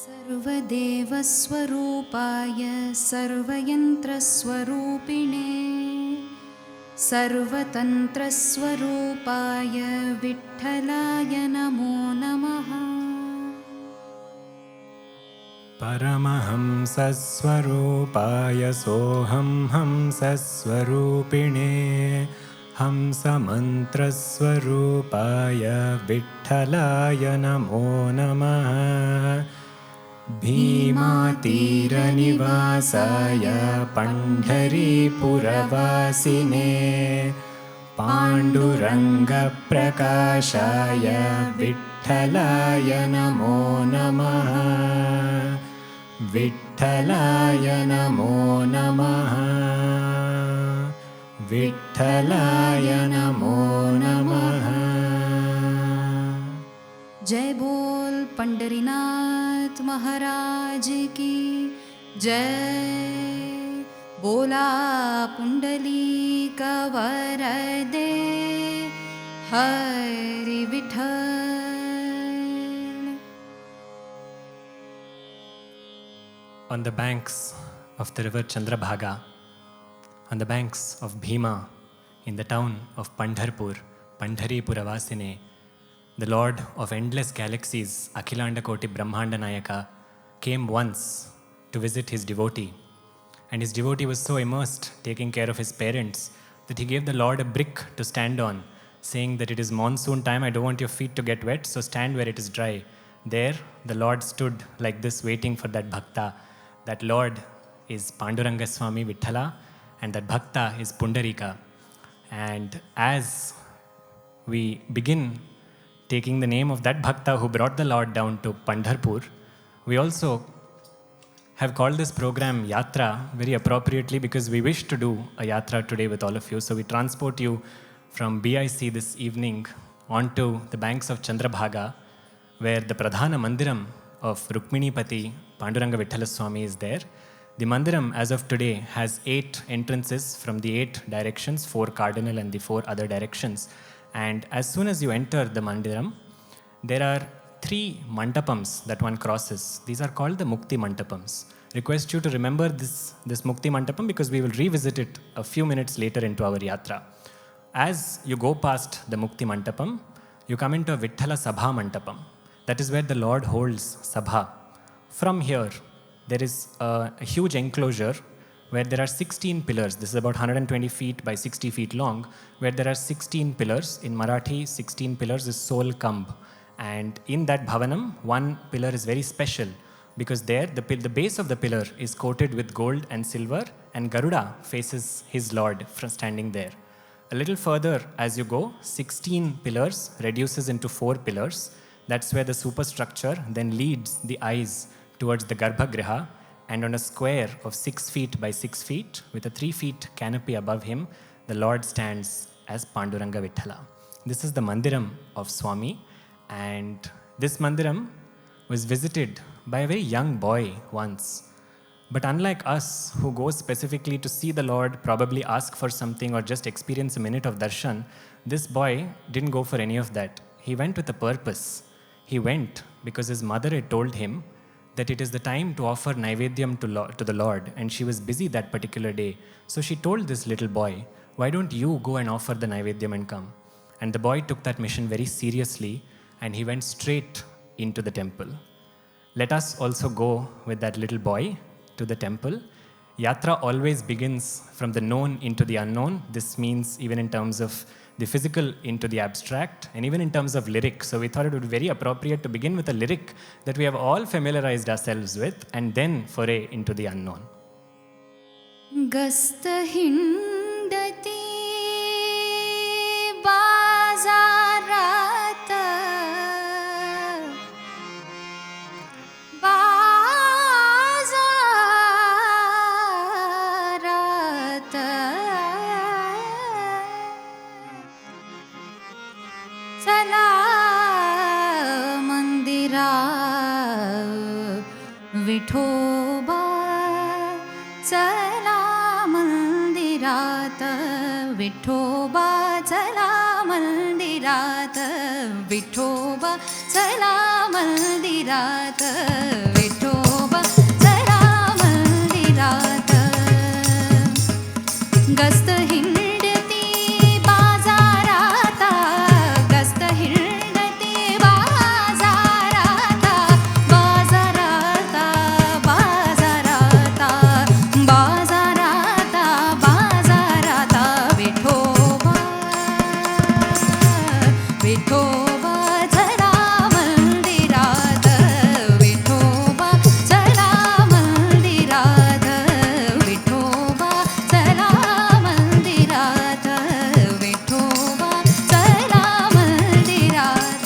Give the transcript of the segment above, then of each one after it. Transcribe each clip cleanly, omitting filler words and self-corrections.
सर्वदेवस्वरूपाय सर्वयन्त्रस्वरूपिणे सर्वतन्त्रस्वरूपाय विठ्ठलाय नमो नमः। परमहंसस्वरूपाय सोऽहं हंसस्वरूपिणे हंसमन्त्रस्वरूपाय विठ्ठलाय नमो नमः। भीमातीरनिवासाय पण्ढरीपुरवासिने पाण्डुरङ्गप्रकाशाय विठ्ठलाय नमो नमः। विठ्ठलाय नमो नमः। विठ्ठलाय नमो नमः। जय बोल पंढरीनाथ महाराज की जय। बोला पुंडलिक वरदे Hari Vitthal. On the banks of the river Chandrabhaga, on the banks of Bhima, in the town of Pandharpur, Pandharipuravasine, the Lord of endless galaxies, Akhilanda Koti Brahmanda Nayaka, came once to visit his devotee. And his devotee was so immersed taking care of his parents that he gave the Lord a brick to stand on, saying that it is monsoon time, I don't want your feet to get wet, so stand where it is dry. There, the Lord stood like this waiting for that Bhakta. That Lord is Panduranga Swami Vithala, and that Bhakta is Pundarika. And as we begin taking the name of that Bhakta who brought the Lord down to Pandharpur, we also have called this program Yatra very appropriately because we wish to do a Yatra today with all of you. So we transport you from BIC this evening onto the banks of Chandrabhaga, where the Pradhana Mandiram of Rukminipati Panduranga Vithala Swami is there. The Mandiram as of today has 8 entrances from the 8 directions, 4 cardinal and the 4 other directions. And as soon as you enter the Mandiram, there are 3 Mantapams that one crosses. These are called the Mukti Mantapams. Request you to remember this Mukti Mantapam because we will revisit it a few minutes later into our Yatra. As you go past the Mukti Mantapam, you come into a Vithala Sabha Mantapam. That is where the Lord holds Sabha. From here, there is a huge enclosure where there are 16 pillars. This is about 120 feet by 60 feet long, where there are 16 pillars. In Marathi, 16 pillars is Sol Kamb. And in that Bhavanam, one pillar is very special because there the base of the pillar is coated with gold and silver, and Garuda faces his Lord standing there. A little further as you go, 16 pillars reduces into 4 pillars. That's where the superstructure then leads the eyes towards the Garbhagriha, and on a square of 6 feet by 6 feet with a 3 feet canopy above him, the Lord stands as Panduranga Vithala. This is the Mandiram of Swami, and this Mandiram was visited by a very young boy once. But unlike us who go specifically to see the Lord, probably ask for something or just experience a minute of darshan, this boy didn't go for any of that. He went with a purpose. He went because his mother had told him that it is the time to offer Naivedyam to the Lord, and she was busy that particular day. So she told this little boy, why don't you go and offer the Naivedyam and come? And the boy took that mission very seriously, and he went straight into the temple. Let us also go with that little boy to the temple. Yatra always begins from the known into the unknown. This means even in terms of the physical into the abstract, and even in terms of lyric. So we thought it would be very appropriate to begin with a lyric that we have all familiarized ourselves with, and then foray into the unknown. Gasta hindati bazarat चला मंदिरा विठोबा चला मंदिरात विठोबा चला मंदिरात विठोबा चला मंदिरात विठोबा चला मंदिरात गस्त हिंडती बाजारात गस्त हिंडती बाजारात बाजारात बाजारात बाजारात बाजारात विठोबा विठोबा चला मंदिरात विठोबा चला मंदिरात विठोबा चला मंदिरात विठोबा चला मंदिरात.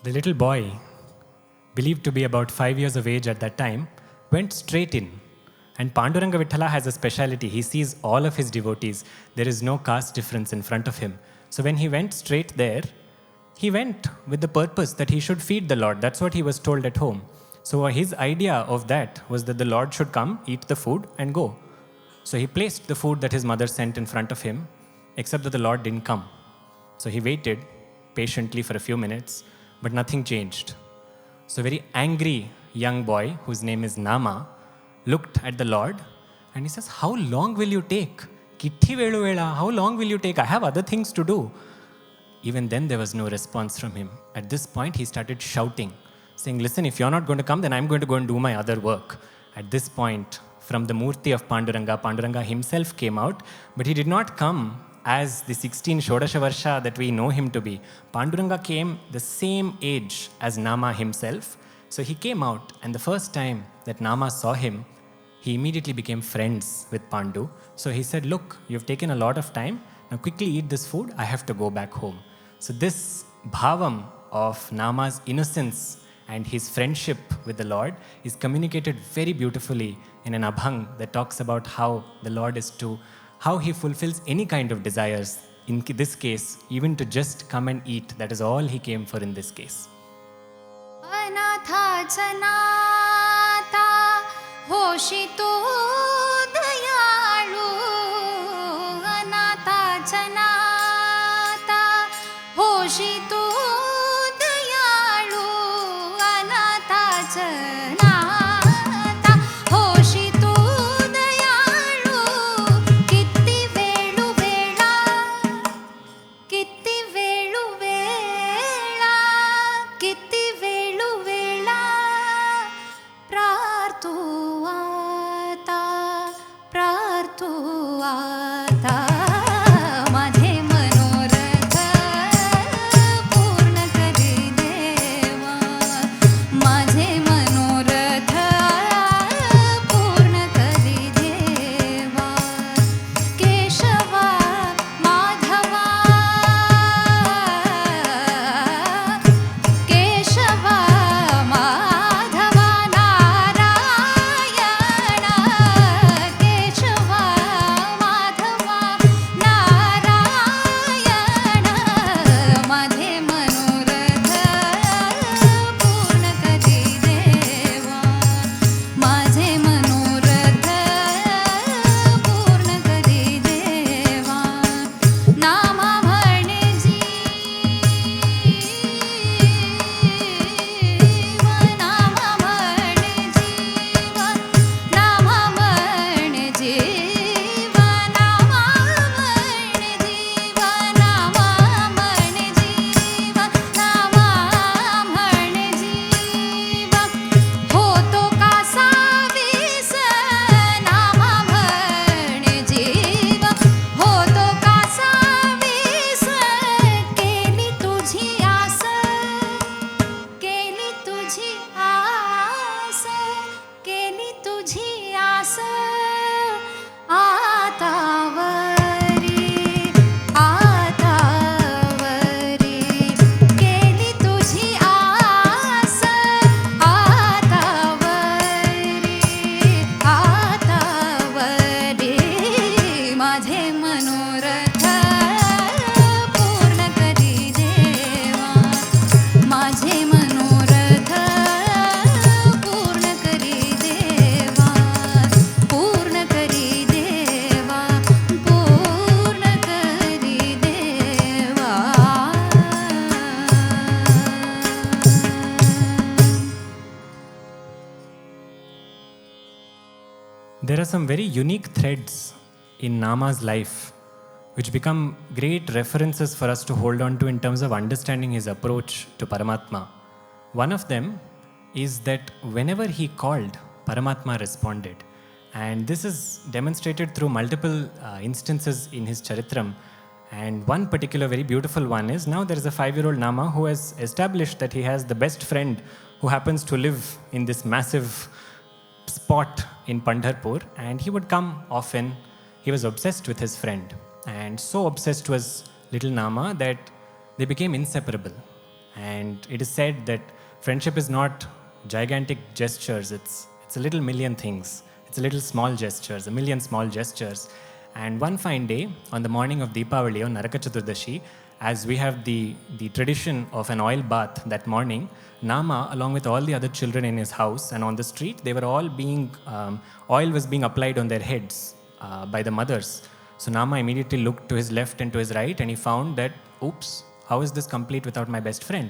The little boy, believed to be about 5 years of age at that time, went straight in. And Panduranga Vithala has a speciality. He sees all of his devotees. There is no caste difference in front of him. So when he went straight there, he went with the purpose that he should feed the Lord. That's what he was told at home. So his idea of that was that the Lord should come, eat the food, and go. So he placed the food that his mother sent in front of him, except that the Lord didn't come. So he waited patiently for a few minutes, but nothing changed. So a very angry young boy, whose name is Nama, looked at the Lord and he says, "How long will you take? Kitti velu vela, how long will you take? I have other things to do." Even then there was no response from him. At this point he started shouting, saying, "Listen, if you're not going to come, then I'm going to go and do my other work." At this point, from the Murti of Panduranga, Panduranga himself came out, but he did not come as the 16 Shodasha Varsha that we know him to be. Panduranga came the same age as Nama himself. So he came out, and the first time that Nama saw him, he immediately became friends with Pandu. So he said, "Look, you've taken a lot of time. Now quickly eat this food. I have to go back home." So this bhavam of Nama's innocence and his friendship with the Lord is communicated very beautifully in an abhang that talks about how the Lord is to, how he fulfills any kind of desires. In this case, even to just come and eat. That is all he came for in this case. अनाथाचा नाता होशी तो दयाळू अनाथाचा नाता होशी तो दयाळू अनाथाचा नाता होशी तो दयाळू किती वेळू वेळा किती वेळू वेळा किती वेळू वेळा प्रार्थो आता माझे मनोरथ There are some very unique threads in Nama's life which become great references for us to hold on to in terms of understanding his approach to Paramatma. One of them is that whenever he called, Paramatma responded. And this is demonstrated through multiple instances in his Charitram. And one particular very beautiful one is, now there is a 5-year-old Nama who has established that he has the best friend who happens to live in this massive spot in Pandharpur, and he would come often. He was obsessed with his friend, and so obsessed was little Nama that they became inseparable. And it is said that friendship is not gigantic gestures, it's a little million things. It's a little small gestures, a million small gestures. And one fine day, on the morning of Deepavali, on Naraka Chaturdashi, as we have the tradition of an oil bath that morning, Nama, along with all the other children in his house and on the street, they were all oil was being applied on their heads by the mothers. So Nama immediately looked to his left and to his right, and he found that, oops, how is this complete without my best friend?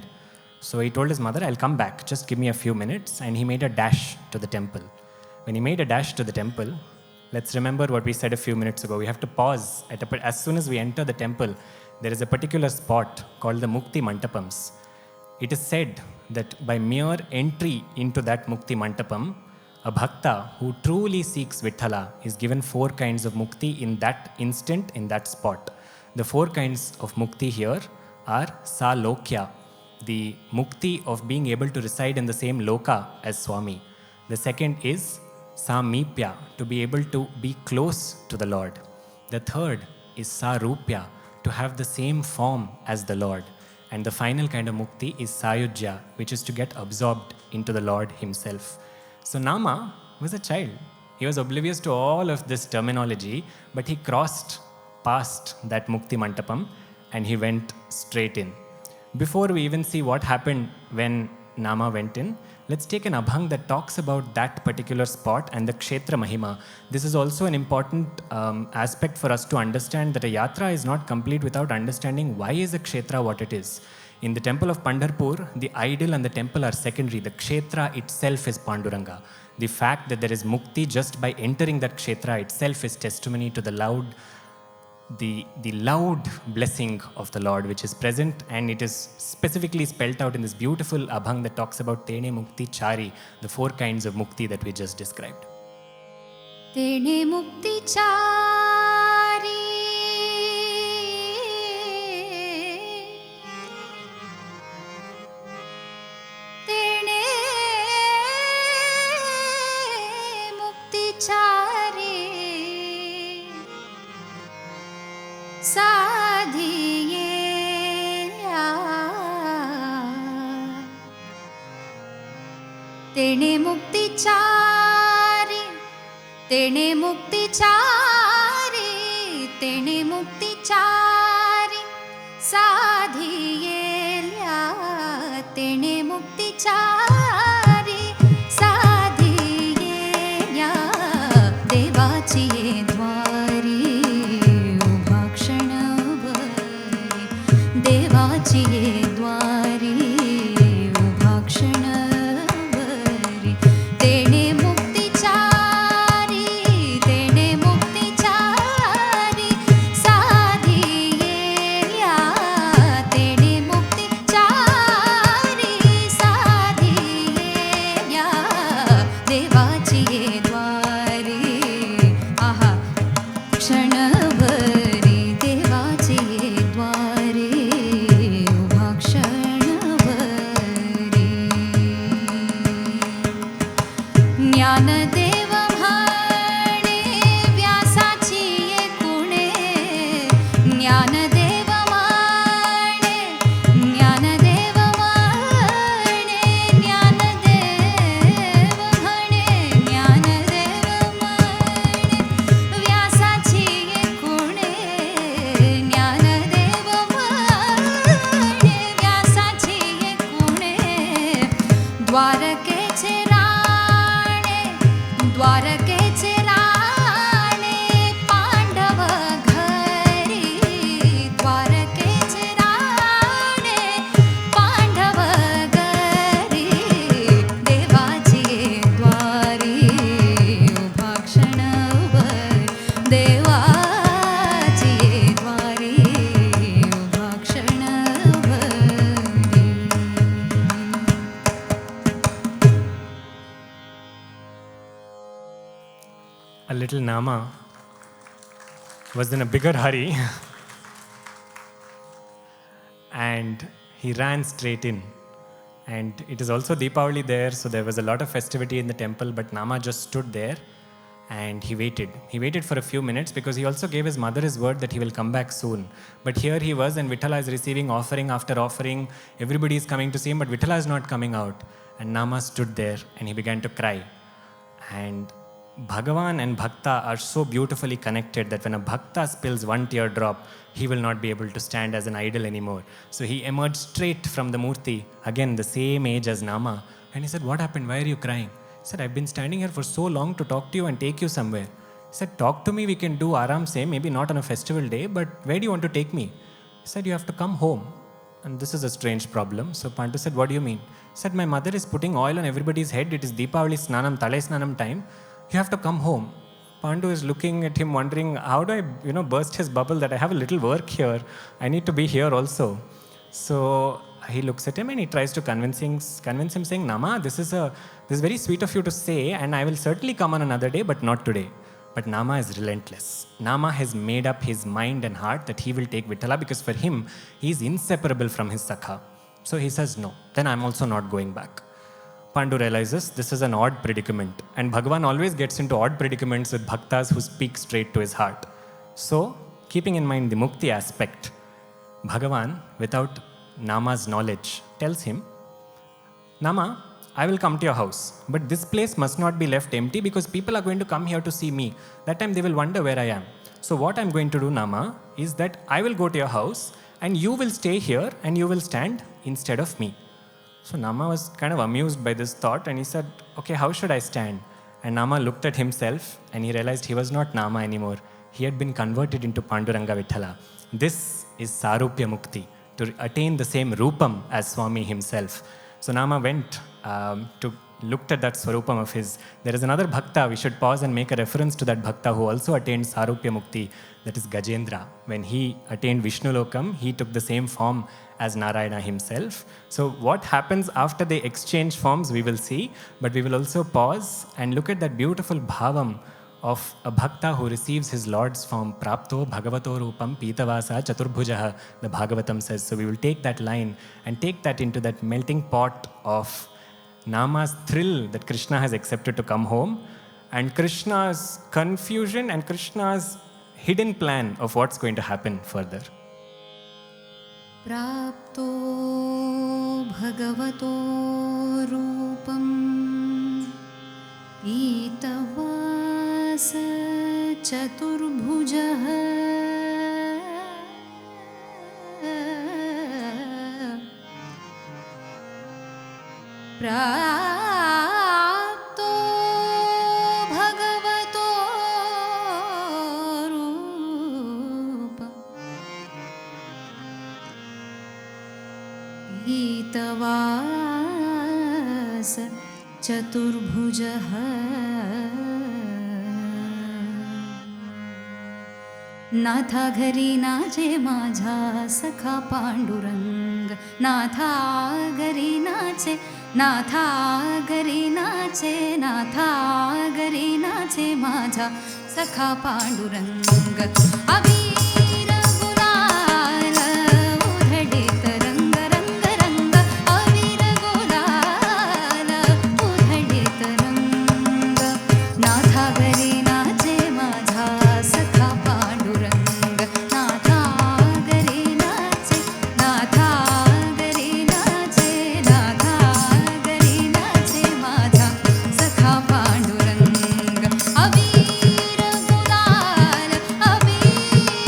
So he told his mother, I'll come back, just give me a few minutes. And he made a dash to the temple. When he made a dash to the temple, let's remember what we said a few minutes ago. We have to pause. As soon as we enter the temple, there is a particular spot called the Mukti Mantapams. It is said that by mere entry into that Mukti Mantapam, a Bhakta who truly seeks Vithala is given 4 kinds of Mukti in that instant, in that spot. The 4 kinds of Mukti here are Salokya, the Mukti of being able to reside in the same Loka as Swami. The second is Samipya, to be able to be close to the Lord. The third is Sarupya, to have the same form as the Lord. And the final kind of mukti is Sayujya, which is to get absorbed into the Lord himself. So Nama was a child. He was oblivious to all of this terminology, but he crossed past that Mukti Mantapam and he went straight in. Before we even see what happened when Nama went in, let's take an abhang that talks about that particular spot and the Kshetra Mahima. This is also an important aspect for us to understand that a yatra is not complete without understanding why is a Kshetra what it is. In the temple of Pandharpur, the idol and the temple are secondary. The Kshetra itself is Panduranga. The fact that there is mukti just by entering that Kshetra itself is testimony to the loud blessing of the Lord which is present, and it is specifically spelt out in this beautiful abhang that talks about Tene Mukti Chari, the 4 kinds of mukti that we just described. Tene Mukti Chari, Tene Mukti Chari, Sadhiyeya, Tene Mukti Chari, Tene Mukti Chari, Tene Mukti Chari, Sadhiyeya, Tene Mukti Chari, Sadhiyeya, Devachiye Dwari, Devachiye Dwari, Ubhakshanavare, Tene Mukti Chari, Tene Mukti Chari, Sadhiyeya, Tene Mukti Chari, Sadhiyeya, Devachiye Dwari, Aha, Kshanavare, Devachiye Dwari, Ubhakshanavare. a little Nama was in a bigger hurry and he ran straight in. And it is also Deepavali there, so there was a lot of festivity in the temple, but Nama just stood there and he waited. He waited for a few minutes because he also gave his mother his word that he will come back soon. But here he was, and Vithala is receiving offering after offering. Everybody is coming to see him, but Vithala is not coming out. And Nama stood there and he began to cry. And Bhagavan and Bhakta are so beautifully connected that when a Bhakta spills one teardrop, he will not be able to stand as an idol anymore. So he emerged straight from the Murti, again the same age as Nama. And he said, "What happened? Why are you crying?" He said, "I've been standing here for so long to talk to you and take you somewhere." He said, "Talk to me, we can do aram se, maybe not on a festival day, but where do you want to take me?" He said, "You have to come home." And this is a strange problem. So Pandu said, "What do you mean?" He said, "My mother is putting oil on everybody's head. It is Deepavali Snanam, Tale Snanam time. You have to come home." Pandu is looking at him wondering, how do I burst his bubble that I have a little work here. I need to be here also. So he looks at him and he tries to convince him saying, "Nama, this is very sweet of you to say, and I will certainly come on another day, but not today." But Nama is relentless. Nama has made up his mind and heart that he will take Vithala because for him, he is inseparable from his Sakha. So he says, "No, then I'm also not going back." Pandu realizes this is an odd predicament, and Bhagavan always gets into odd predicaments with bhaktas who speak straight to his heart. So, keeping in mind the mukti aspect, Bhagavan, without Nama's knowledge, tells him, "Nama, I will come to your house, but this place must not be left empty because people are going to come here to see me. That time they will wonder where I am. So what I'm going to do, Nama, is that I will go to your house and you will stay here and you will stand instead of me." So Nama was kind of amused by this thought and he said, "Okay, how should I stand?" And Nama looked at himself and he realized he was not Nama anymore. He had been converted into Panduranga Vithala. This is Sarupya Mukti, to attain the same Rupam as Swami himself. So Nama went looked at that Swarupam of his. There is another Bhakta, we should pause and make a reference to that Bhakta who also attained Sarupya Mukti, that is Gajendra. When he attained Vishnu Lokam, he took the same form as Narayana himself. So what happens after they exchange forms, we will see, but we will also pause and look at that beautiful bhavam of a Bhakta who receives his Lord's form, Prapto Bhagavato Rupam Pitavasa Chaturbhujaha, the Bhagavatam says. So we will take that line and take that into that melting pot of Nama's thrill that Krishna has accepted to come home, and Krishna's confusion and Krishna's hidden plan of what's going to happen further. प्राप्तो भगवतो रूपं पीतवास चतुर्भुजः प्राप्तो भगवतो रूपं पीतवास चतुर्भुजः नाथा घरी नाचे माझा सखा पांडुरंग, नाथा घरी नाचे, नाथा घरी नाचे, नाथा घरी नाचे माझा सखा पांडुरंग. अबीर गुलाल उधळीत रंग रंग रंग, अबीर गुलाल उधळीत रंग, नाथा घरी नाचे माझा सखा पांडुरंग, नाथा घरी नाचे, नाथा घरी नाचे, नाथा घरी नाचे माझा सखा पांडुरंग. अबीर गुलाल, अबीर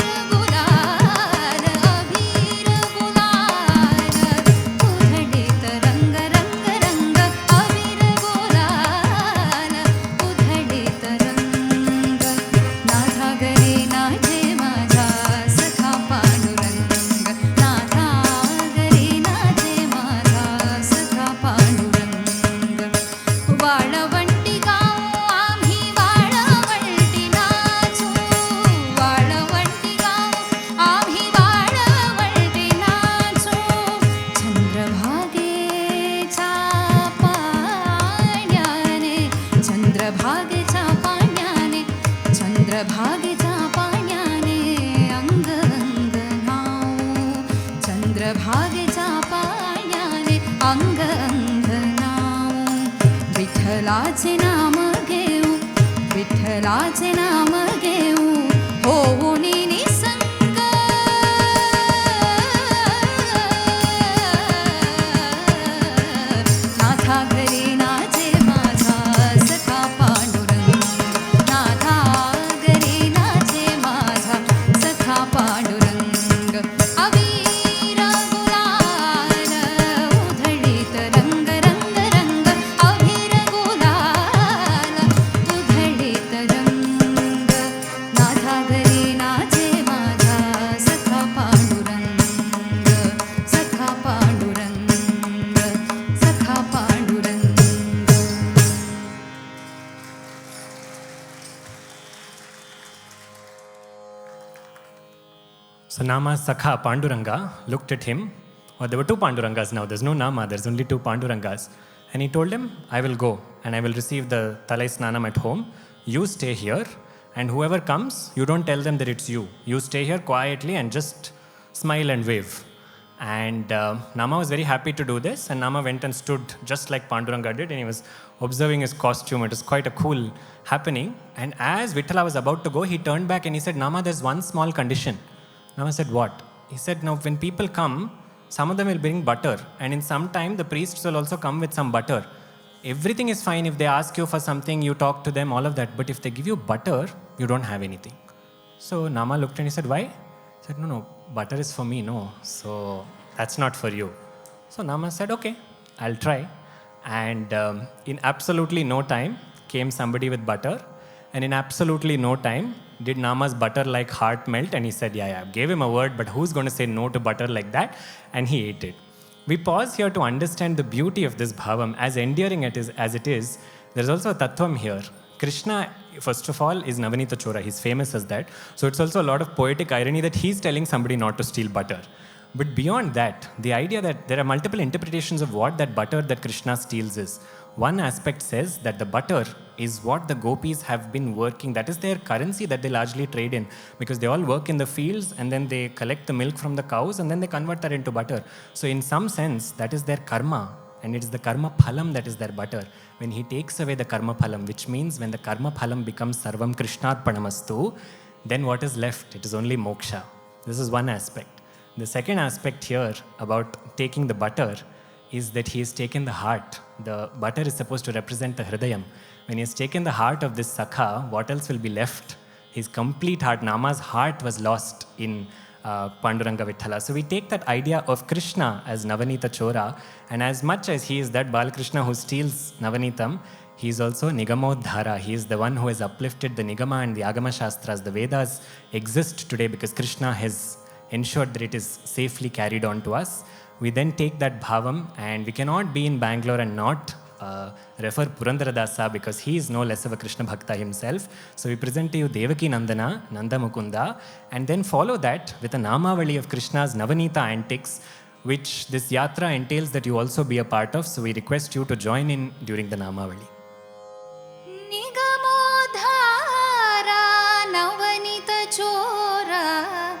जागेच्या पाण्याने अंग अंग नामू विठ्ठलाचे नाम घेऊ विठ्ठलाचे नाम घेऊ होऊनी निसंग नाथा घरी नाचे माझा सखा पांडुरंग नाथा घरी नाचे माझा सखा पांडुरंग अवीर गुलाल उधळीत रंग रंग रंग अवीर गुलाल उधळीत रंग नाथा घरी नाचे माझा सखा पांडुरंग सखा पांडुरंग सखा Pandurang. So Nama Sakha Panduranga looked at him, or there were two Pandurangas now, there's no Nama, there's only two Pandurangas. And he told him, I will go and I will receive the Talai Snanam at home. You stay here and whoever comes, you don't tell them that it's you. You stay here quietly and just smile and wave. And Nama was very happy to do this, and Nama went and stood just like Panduranga did, and he was observing his costume. It was quite a cool happening. And as Vithala was about to go, he turned back and he said, Nama, there's one small condition. Nama said, what? He said, now when people come, some of them will bring butter, and in some time the priests will also come with some butter. Everything is fine if they ask you for something, you talk to them, all of that. But if they give you butter, you don't have anything. So Nama looked and he said, why? He said, no, butter is for me, no. So that's not for you. So Nama said, okay, I'll try. And in absolutely no time came somebody with butter. And in absolutely no time did Nama's butter-like heart melt. And he said, yeah, gave him a word, but who's going to say no to butter like that? And he ate it. We pause here to understand the beauty of this bhavam. As endearing as it is, there's also a tattvam here. Krishna, first of all, is Navanita Chora. He's famous as that. So it's also a lot of poetic irony that he's telling somebody not to steal butter. But beyond that, the idea that there are multiple interpretations of what that butter that Krishna steals is. One aspect says that the butter is what the gopis have been working. That is their currency that they largely trade in, because they all work in the fields and then they collect the milk from the cows and then they convert that into butter. So in some sense, that is their karma, and it is the karma phalam that is their butter. When he takes away the karma phalam, which means when the karma phalam becomes sarvam krishnarpanamastu, then what is left? It is only moksha. This is one aspect. The second aspect here about taking the butter is that he has taken the heart. The butter is supposed to represent the hridayam. When he has taken the heart of this Sakha, what else will be left? His complete heart, Nama's heart was lost in Panduranga Vithala. So we take that idea of Krishna as Navanita Chora, and as much as he is that Balakrishna who steals Navanitam, he is also Nigamodhara. He is the one who has uplifted the Nigama and the Agama Shastras. The Vedas exist today because Krishna has ensured that it is safely carried on to us. We then take that bhavam, and we cannot be in Bangalore and not refer Purandaradasa because he is no less of a Krishna Bhakta himself. So we present to you Devaki Nandana, Nanda Mukunda, and then follow that with a Namavali of Krishna's Navanita antics, which this Yatra entails that you also be a part of. So we request you to join in during the Namavali. Nigamodhara Navanita Chora Chora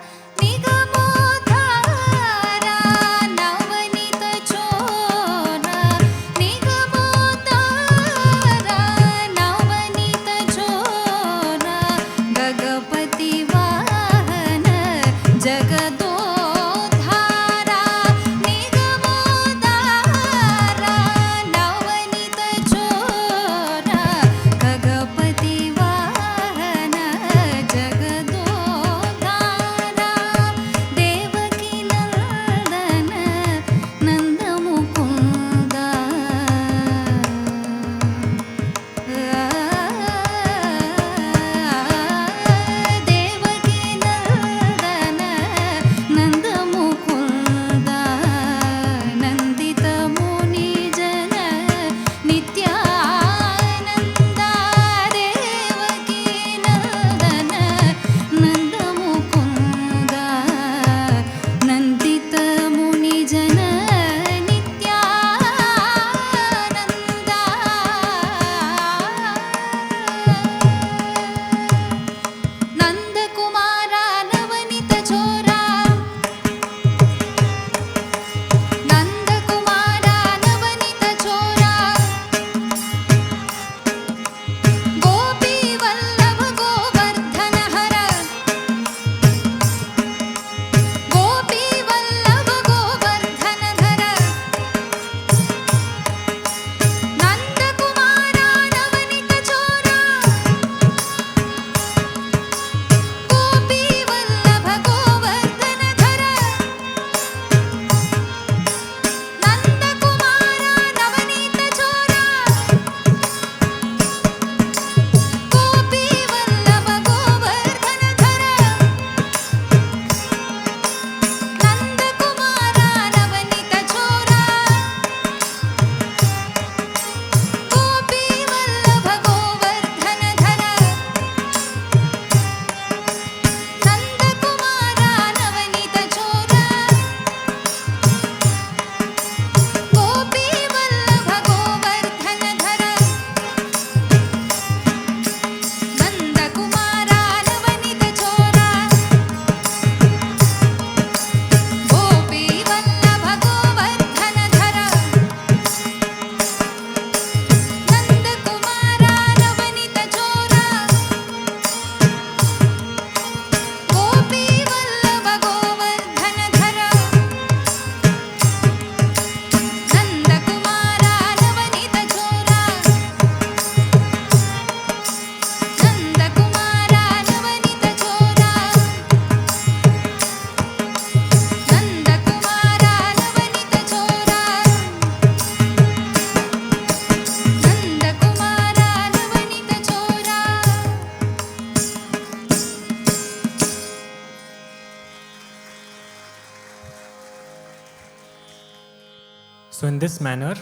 So in this manner,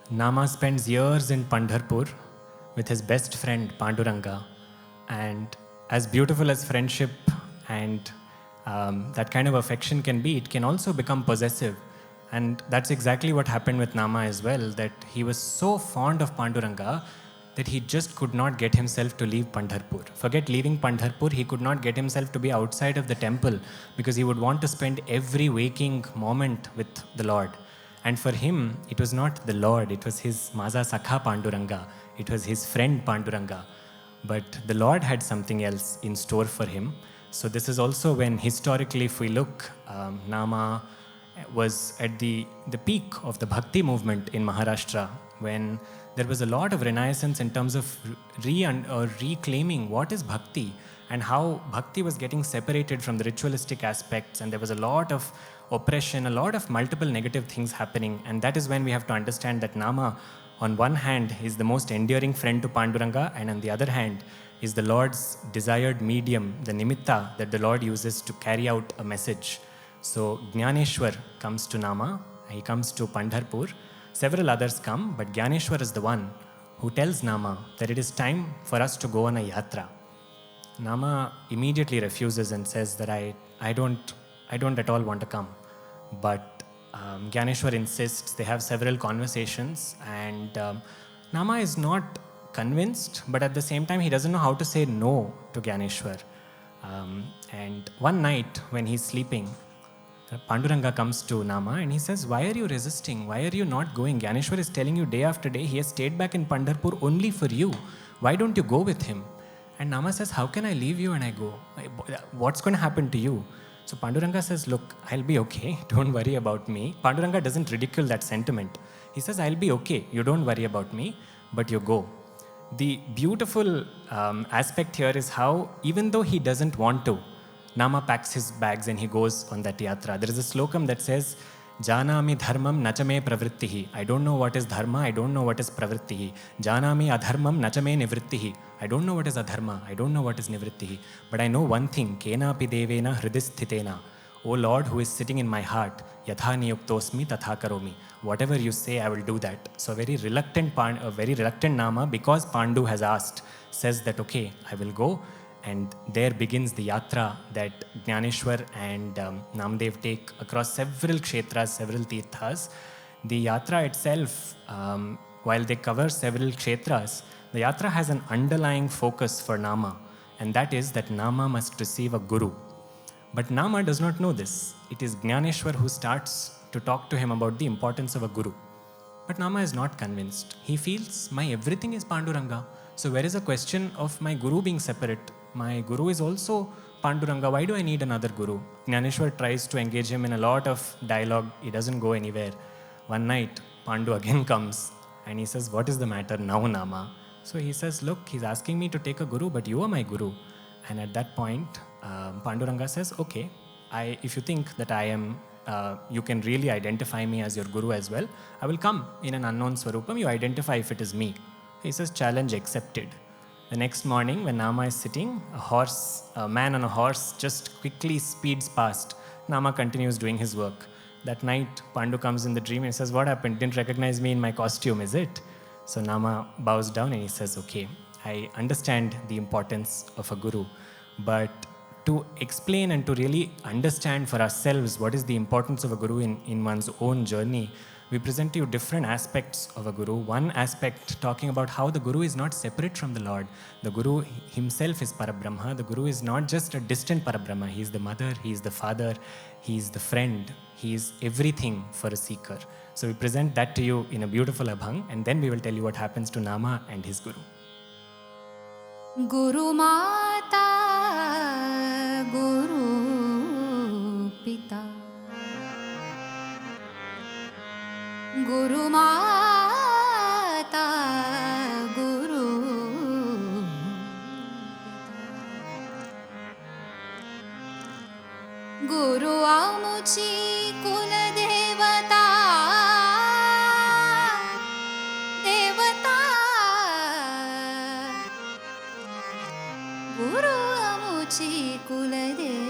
Nama spends years in Pandharpur with his best friend Panduranga, and as beautiful as friendship and that kind of affection can be, it can also become possessive. And that's exactly what happened with Nama as well, that he was so fond of Panduranga that he just could not get himself to leave Pandharpur. Forget leaving Pandharpur, he could not get himself to be outside of the temple because he would want to spend every waking moment with the Lord. And for him, it was not the Lord, it was his Maza Sakha Panduranga, it was his friend Panduranga. But the Lord had something else in store for him. So this is also when historically, if we look, Nama was at the peak of the Bhakti movement in Maharashtra, when there was a lot of renaissance in terms of reclaiming what is Bhakti and how Bhakti was getting separated from the ritualistic aspects, and there was a lot of oppression, a lot of multiple negative things happening. And that is when we have to understand that Nama, on one hand, is the most endearing friend to Panduranga, and on the other hand, is the Lord's desired medium, the nimitta that the Lord uses to carry out a message. So Jnaneshwar comes to Nama, he comes to Pandharpur, several others come, but Jnaneshwar is the one who tells Nama that it is time for us to go on a yatra. Nama immediately refuses and says that I don't at all want to come. But Jnaneshwar insists, they have several conversations, and Nama is not convinced, but at the same time he doesn't know how to say no to Jnaneshwar. And one night when he's sleeping, Panduranga comes to Nama and he says, why are you resisting? Why are you not going? Jnaneshwar is telling you day after day, he has stayed back in Pandharpur only for you. Why don't you go with him? And Nama says, how can I leave you and I go? What's going to happen to you? So Panduranga says, look, I'll be okay. Don't worry about me. Panduranga doesn't ridicule that sentiment. He says, I'll be okay. You don't worry about me, but you go. The beautiful aspect here is how, even though he doesn't want to, Nama packs his bags and he goes on that yatra. There is a slokam that says, Janami dharmam nachame pravrittihi. I don't know what is dharma, I don't know what is pravrittihi. Janami adharmam nachame nivrittihi. I don't know what is adharma, I don't know what is nivrittihi. But I know one thing, kenapi devena hridisthitena. O Lord, who is sitting in my heart, yatha niyuktosmi tatha karomi. Whatever you say, I will do that. So a very reluctant Nama, because Pandu has asked, says that, okay, I will go. And there begins the yatra that Jnaneshwar and Nāmdev take across several kshetras, several tirthas. The yatra itself, while they cover several kshetras, the yatra has an underlying focus for Nama, and that is that Nama must receive a guru. But Nama does not know this. It is Jnaneshwar who starts to talk to him about the importance of a guru. But Nama is not convinced. He feels, my everything is Panduranga. So where is the question of my guru being separate? My guru is also Panduranga. Why do I need another guru? Jnaneshwar tries to engage him in a lot of dialogue. He doesn't go anywhere. One night, Pandu again comes and he says, what is the matter now, Nama? So he says, look, he's asking me to take a guru, but you are my guru. And at that point, Panduranga says, okay, if you think that I am, you can really identify me as your guru as well, I will come in an unknown swarupam. You identify if it is me. He says, challenge accepted. The next morning, when Nama is sitting, a man on a horse just quickly speeds past. Nama continues doing his work. That night, Pandu comes in the dream and says, what happened? Didn't recognize me in my costume, is it? So Nama bows down and he says, okay, I understand the importance of a guru, but to explain and to really understand for ourselves what is the importance of a guru in one's own journey, we present to you different aspects of a guru. One aspect talking about how the guru is not separate from the Lord. The guru himself is Parabrahma. The guru is not just a distant Parabrahma. He is the mother, he is the father, he is the friend, he is everything for a seeker. So we present that to you in a beautiful abhang, and then we will tell you what happens to Nama and his guru. Guru Mata, Guru Pita, Guru Mata, Guru Pita, Guru Amuchi Kula Devata, Devata, Guru Amuchi Kula Devata,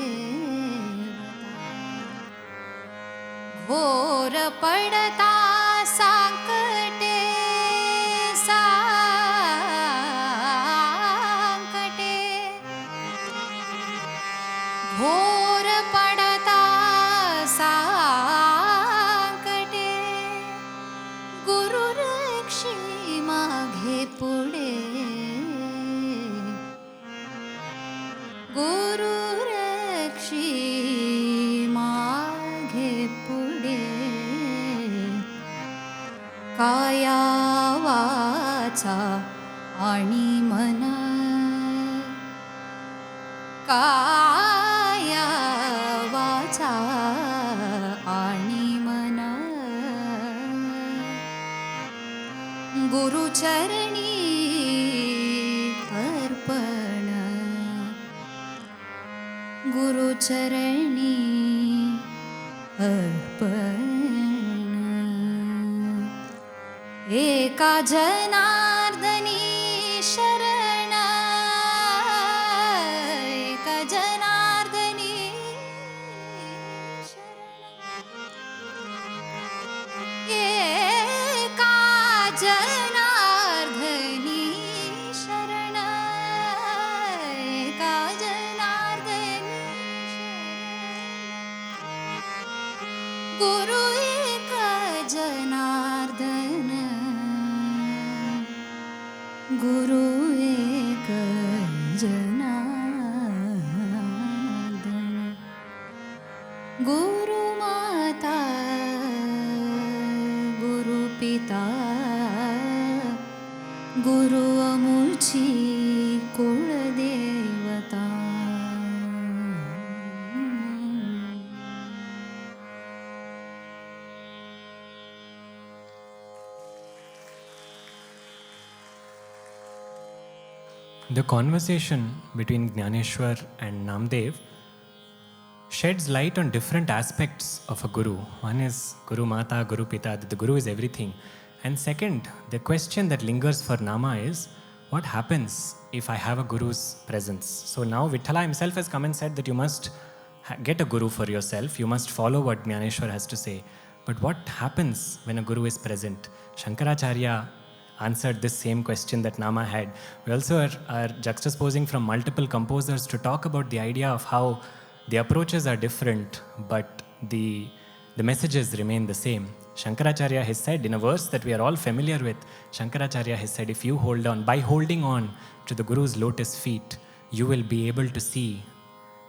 Ghora Padata सांकटे सांकटे घोर पडता सांकटे गुरु रक्षी मागे पुढे गुरु रक्षी मागे पुढे काया वाचा आणि मन काया वाचा आणि मन गुरुचरणी अर्पण गुरुचरणी अर्पण एका जनार्दनी शरण एका जनार्दनी शरण एका जनार्दनी शरण एका जनार्दनी शरण गुरु एक जनार्दन गुरु एक जनार्दन गुरु माता गुरु पिता गुरु अमुची कुलदेवता The conversation between Jnaneshwar and Nāmdev sheds light on different aspects of a guru. One is Guru Mata, Guru Pita, that the guru is everything. And second, the question that lingers for Nama is, what happens if I have a guru's presence? So now Vithala himself has come and said that you must get a guru for yourself. You must follow what Jnaneshwar has to say. But what happens when a guru is present? Shankaracharya answered this same question that Nama had. We also are juxtaposing from multiple composers to talk about the idea of how the approaches are different, but the messages remain the same. Shankaracharya has said in a verse that we are all familiar with, Shankaracharya has said, if you hold on, by holding on to the Guru's lotus feet, you will be able to see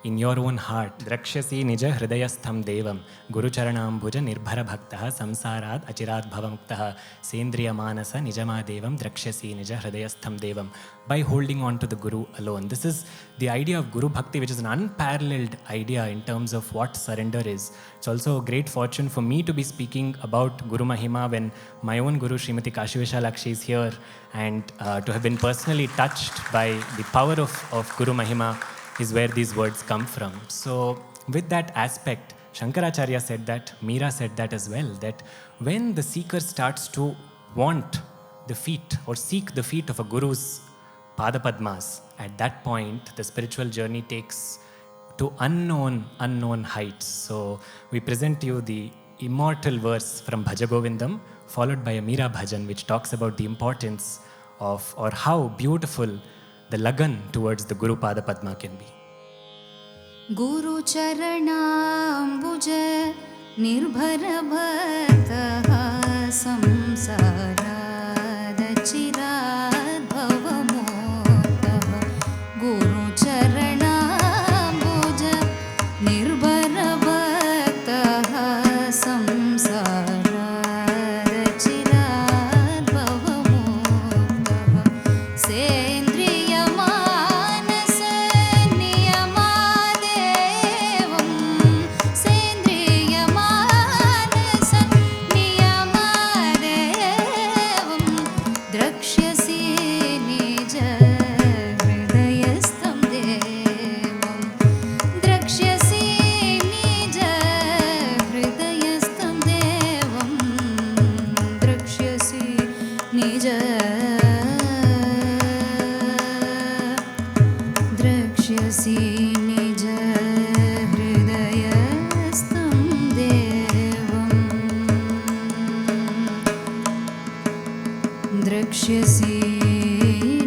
in your own heart, Drakshasi Nija Hridayastham Devam, Guru Charanambuja Nirbhara Bhaktaha Samsarad Achirad Bhavamuktaha Sendriya Manasa Nijama Devam Drakshasi Nija Hridayastham Devam. By holding on to the Guru alone. This is the idea of Guru Bhakti, which is an unparalleled idea in terms of what surrender is. It's also a great fortune for me to be speaking about Guru Mahima when my own Guru Srimati Kashi Vishalakshi is here, and to have been personally touched by the power of Guru Mahima is where these words come from. So with that aspect, Shankaracharya said that, Meera said that as well, that when the seeker starts to want the feet or seek the feet of a Guru's Padapadmas, at that point the spiritual journey takes to unknown heights. So we present to you the immortal verse from Bhajagovindam, followed by a Meera Bhajan, which talks about the importance of, or how beautiful the lagan towards the Guru Pada Padma can be. Guru Charanambuj Nirbhara Bhaktaha Samsarad Achirad Bhavamuktaha Guru Charanambuj Nirbhara Bhaktaha Samsarad Achirad Bhavamuktaha वक्ष्यसि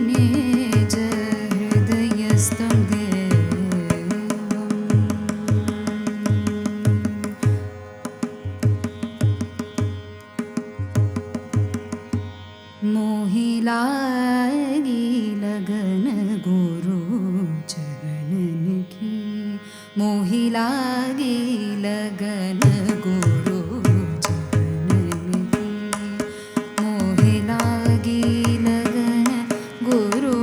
निज हृदयस्थं देवम्। मोहि लागी लगन गुरु चरणन की, मोहि लागी लगन गुरु चरणन की, मोहि लागी लगन गुरु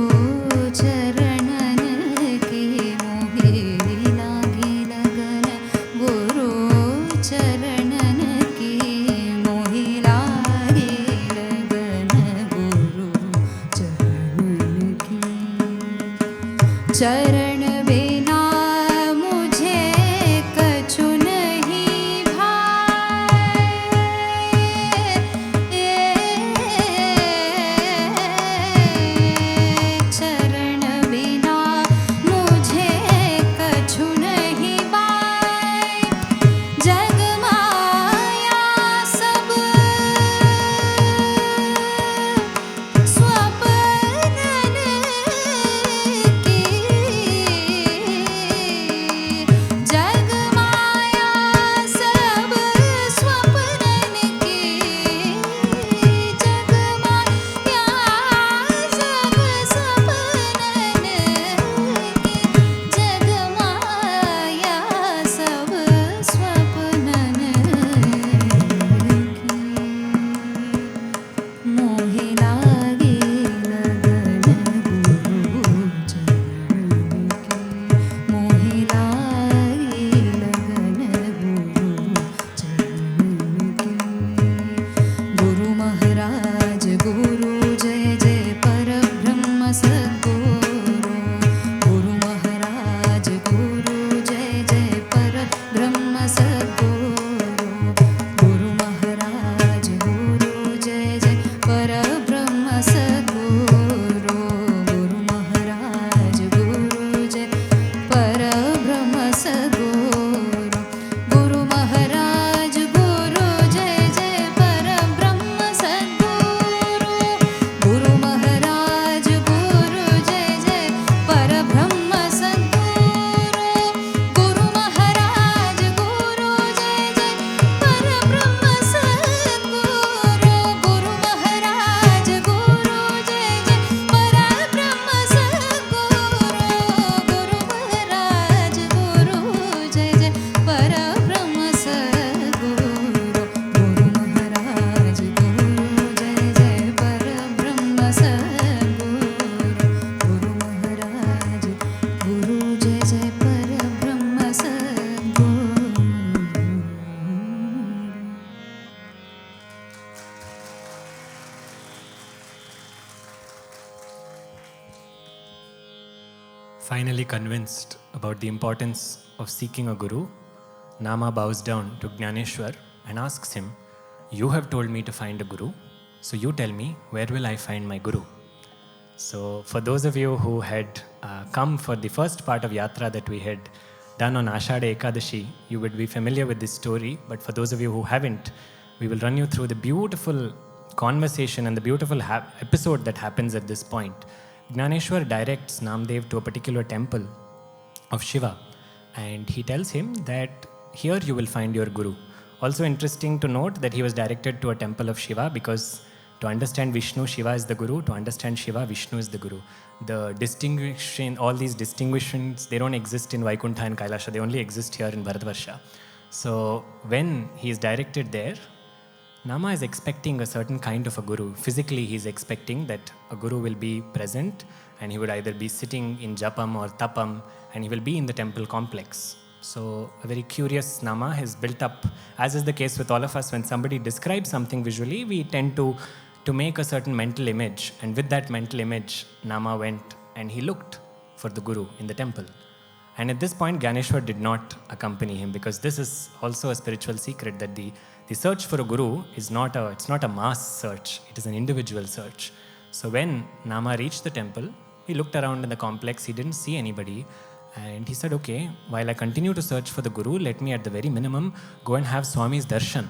चरणन की, मोहि लागी लगन गुरु चरणन की, मोहि लागी लगन गुरु चरणन की। चरण बिना मुझे कछु नहीं भाए, चरण बिना मुझे कछु नहीं भाए, जग माया सब स्वप्नन की, जग माया सब स्वप्नन की, जग माया सब स्वप्नन की, जग माया सब स्वप्नन की। मोहि लागी लगन गुरु चरणन की, मोहि लागी लगन गुरु चरणन की। गुरु महाराज गुरु जय जय परब्रह्म सद्गुरु, गुरु महाराज गुरु जय जय परब्रह्म सद्गुरु, गुरु महाराज गुरु जय जय परब्रह्म सद्गुरु, गुरु महाराज गुरु जय परब्रह्म सद्गुरु, गुरु महाराज गुरु जय जय परब्रह्म सद्गुरु, गुरु महाराज गुरु जय जय परब्रह्म सद्गुरु, गुरु महाराज गुरु जय जय परब्रह्म सद्गुरु, गुरु महाराज गुरु जय जय परब्रह्म सद्गुरु, गुरु महाराज गुरु जय जय परब्रह्म सद्गुरु, गुरु महाराज गुरु जय जय परब्रह्म सद्गुरु, गुरु महाराज गुरु जय जय परब्रह्म सद्गुरु। Finally convinced about the importance of seeking a guru, Nama bows down to Jnaneshwar and asks him, "You have told me to find a guru, so you tell me, where will I find my guru?" So for those of you who had come for the first part of Yatra that we had done on Ashade Ekadashi, you would be familiar with this story. But for those of you who haven't, we will run you through the beautiful conversation and the beautiful episode that happens at this point. Jnaneshwar directs Nāmdev to a particular temple of Shiva, and he tells him that here you will find your guru. Also interesting to note that he was directed to a temple of Shiva because to understand Vishnu, Shiva is the guru. To understand Shiva, Vishnu is the guru. The distinction, all these distinctions, they don't exist in Vaikuntha and Kailasha. They only exist here in Bharatvarsha. So when he is directed there, Nama is expecting a certain kind of a guru. Physically, he is expecting that a guru will be present and he would either be sitting in Japam or Tapam and he will be in the temple complex. So a very curious Nama has built up, as is the case with all of us. When somebody describes something visually, we tend to make a certain mental image. And with that mental image, Nama went and he looked for the guru in the temple. And at this point, Jnaneshwar did not accompany him, because this is also a spiritual secret, that the search for a guru is not a mass search, it is an individual search. So when Nama reached the temple, he looked around in the complex, he didn't see anybody, and he said, okay, while I continue to search for the guru, let me at the very minimum go and have Swami's darshan.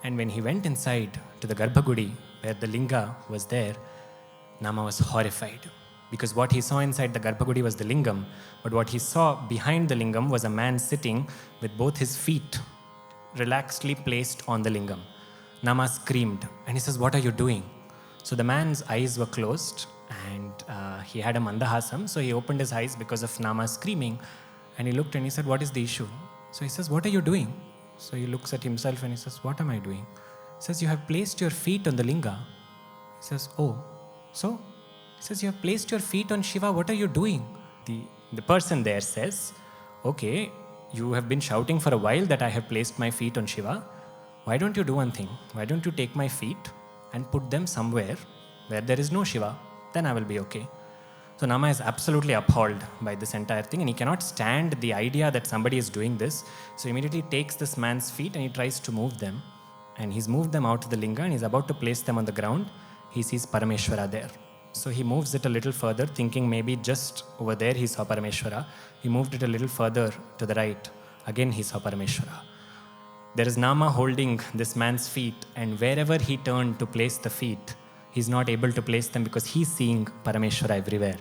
And when he went inside to the Garbhagudi, where the linga was there, Nama was horrified because what he saw inside the Garbhagudi was the lingam, but what he saw behind the lingam was a man sitting with both his feet relaxedly placed on the lingam. Nama screamed and he says, "What are you doing?" So the man's eyes were closed and he had a mandahasam, so he opened his eyes because of Nama screaming, and he looked and he said, "What is the issue?" So he says, "What are you doing?" So he looks at himself and he says, "What am I doing?" He says, "You have placed your feet on the linga." He says, "Oh, so?" He says, "You have placed your feet on Shiva, what are you doing?" The person there says, "Okay, you have been shouting for a while that I have placed my feet on Shiva. Why don't you do one thing? Why don't you take my feet and put them somewhere where there is no Shiva? Then I will be okay." So Nama is absolutely appalled by this entire thing, and he cannot stand the idea that somebody is doing this. So immediately takes this man's feet and he tries to move them. And he's moved them out to the linga and he's about to place them on the ground. He sees Parameshwara there. So he moves it a little further, thinking maybe just over there he saw Parameshwara. He moved it a little further to the right. Again he saw Parameshwara. There is Nama holding this man's feet, and wherever he turned to place the feet, he's not able to place them because he's seeing Parameshwara everywhere.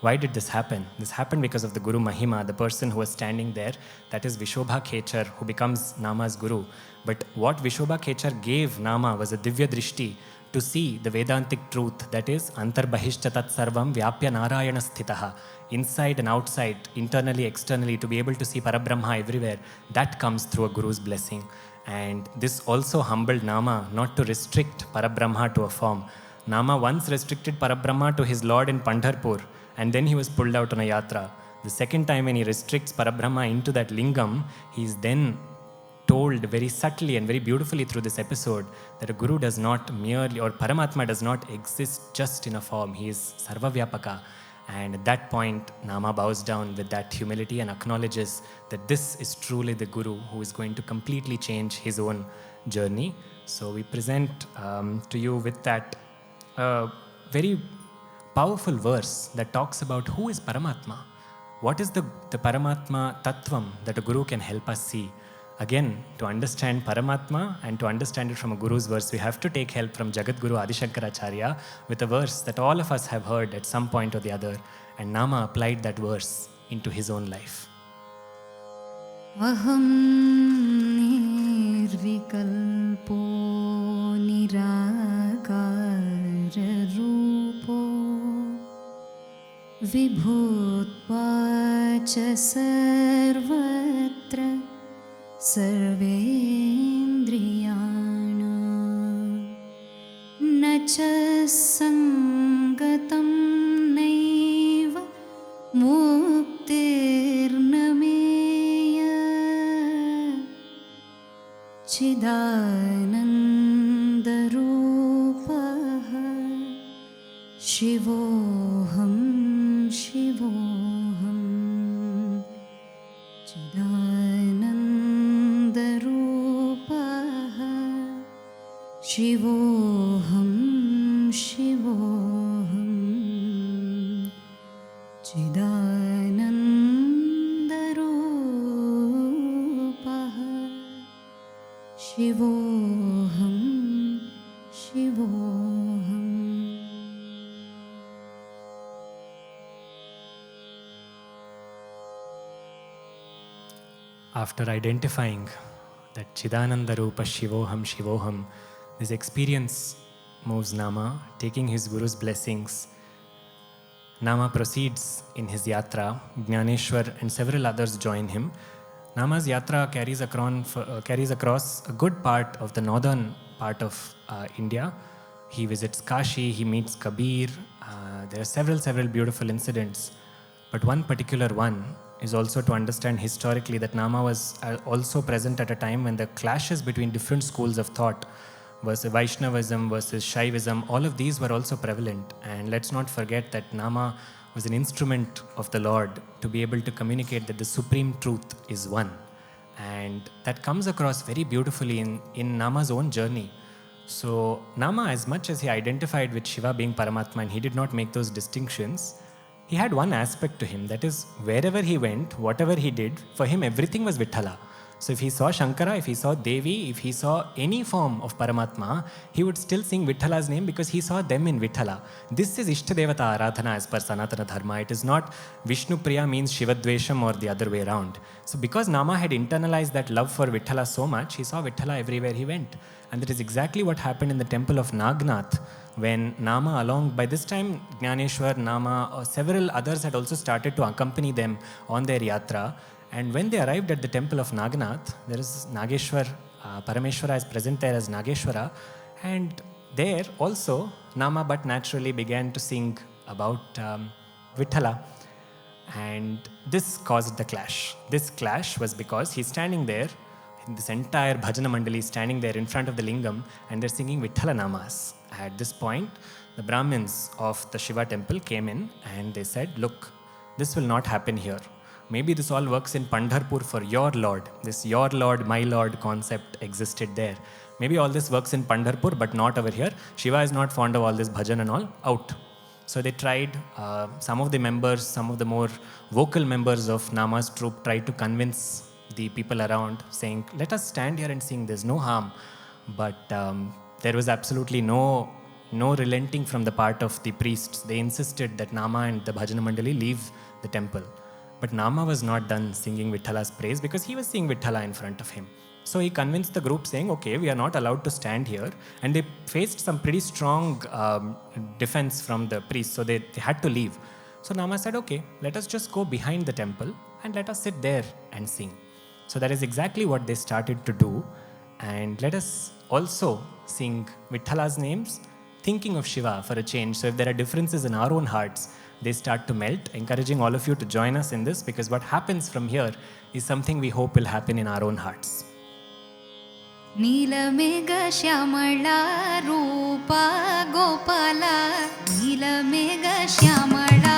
Why did this happen? This happened because of the Guru Mahima, the person who was standing there. That is Vishobha Khechar, who becomes Nama's Guru. But what Vishobha Khechar gave Nama was a Divya Drishti to see the Vedantic truth, that is Antarbahishcha Tat Sarvam Vyapya Narayana Sthitaha, inside and outside, internally, externally, to be able to see Parabrahma everywhere. That comes through a Guru's blessing. And this also humbled Nama not to restrict Parabrahma to a form. Nama once restricted Parabrahma to his Lord in Pandharpur, and then he was pulled out on a Yatra. The second time when he restricts Parabrahma into that lingam, he is then told very subtly and very beautifully through this episode that a Guru does not merely, or Paramatma does not exist just in a form. He is Sarvavyapaka. And at that point, Nama bows down with that humility and acknowledges that this is truly the Guru who is going to completely change his own journey. So we present to you with that very powerful verse that talks about who is Paramatma. What is the Paramatma Tattvam that a Guru can help us see? Again, to understand Paramatma and to understand it from a Guru's verse, we have to take help from Jagat Guru Adi Shankaracharya with a verse that all of us have heard at some point or the other. And Nama applied that verse into his own life. Aham nirvikalpo nirakara rupo vibhutvacha sarvatra sarvendriyana nacha sangatam naiva muktirnameya chidanandarupaha shivoham shivoham chidanandarupaha shivoham shivoham chidanandarupaha shivoham shivoham. After identifying that Chidananda Rupa Shivoham Shivoham, this experience moves Nama, taking his Guru's blessings. Nama proceeds in his Yatra. Jnaneshwar and several others join him. Nama's Yatra carries across a good part of the northern part of India. He visits Kashi, he meets Kabir. There are several beautiful incidents. But one particular one is also to understand historically that Nama was also present at a time when the clashes between different schools of thought versus Vaishnavism versus Shaivism, all of these were also prevalent. And let's not forget that Nama was an instrument of the Lord to be able to communicate that the supreme truth is one. And that comes across very beautifully in Nama's own journey. So Nama, as much as he identified with Shiva being Paramatma and he did not make those distinctions, he had one aspect to him, that is, wherever he went, whatever he did, for him everything was Vithala. So if he saw Shankara, if he saw Devi, if he saw any form of Paramatma, he would still sing Vitthala's name because he saw them in Vithala. This is Ishtadevata Aradhana as per Sanatana Dharma. It is not Vishnu Priya means Shivadvesham or the other way around. So because Nama had internalized that love for Vithala so much, he saw Vithala everywhere he went. And that is exactly what happened in the temple of Nagnath, when Nama along, by this time Jnaneshwar, Nama, or several others had also started to accompany them on their yatra. And when they arrived at the temple of Nagnath, there is Nageshwar, Parameshwara is present there as Nageshwara. And there also, Nama but naturally began to sing about Vithala. And this caused the clash. This clash was because he's standing there, this entire Bhajana Mandali is standing there in front of the Lingam, and they're singing Vithala Namas. At this point, the Brahmins of the Shiva temple came in and they said, look, this will not happen here. Maybe this all works in Pandharpur for your Lord. This your Lord, my Lord concept existed there. Maybe all this works in Pandharpur, but not over here. Shiva is not fond of all this bhajan and all. Out. So they tried, some of the members, some of the more vocal members of Nama's troupe tried to convince the people around, saying, let us stand here and sing, there's no harm. But there was absolutely no relenting from the part of the priests. They insisted that Nama and the Bhajana Mandali leave the temple. But Nama was not done singing Vitthala's praise because he was seeing Vithala in front of him. So he convinced the group saying, okay, we are not allowed to stand here. And they faced some pretty strong defense from the priests, so they had to leave. So Nama said, okay, let us just go behind the temple and let us sit there and sing. So that is exactly what they started to do. And let us also sing Vitthala's names, thinking of Shiva for a change. So if there are differences in our own hearts, they start to melt, encouraging all of you to join us in this, because what happens from here is something we hope will happen in our own hearts. Neelamegha Shyamala Rupa Gopala, Neelamegha Shyamala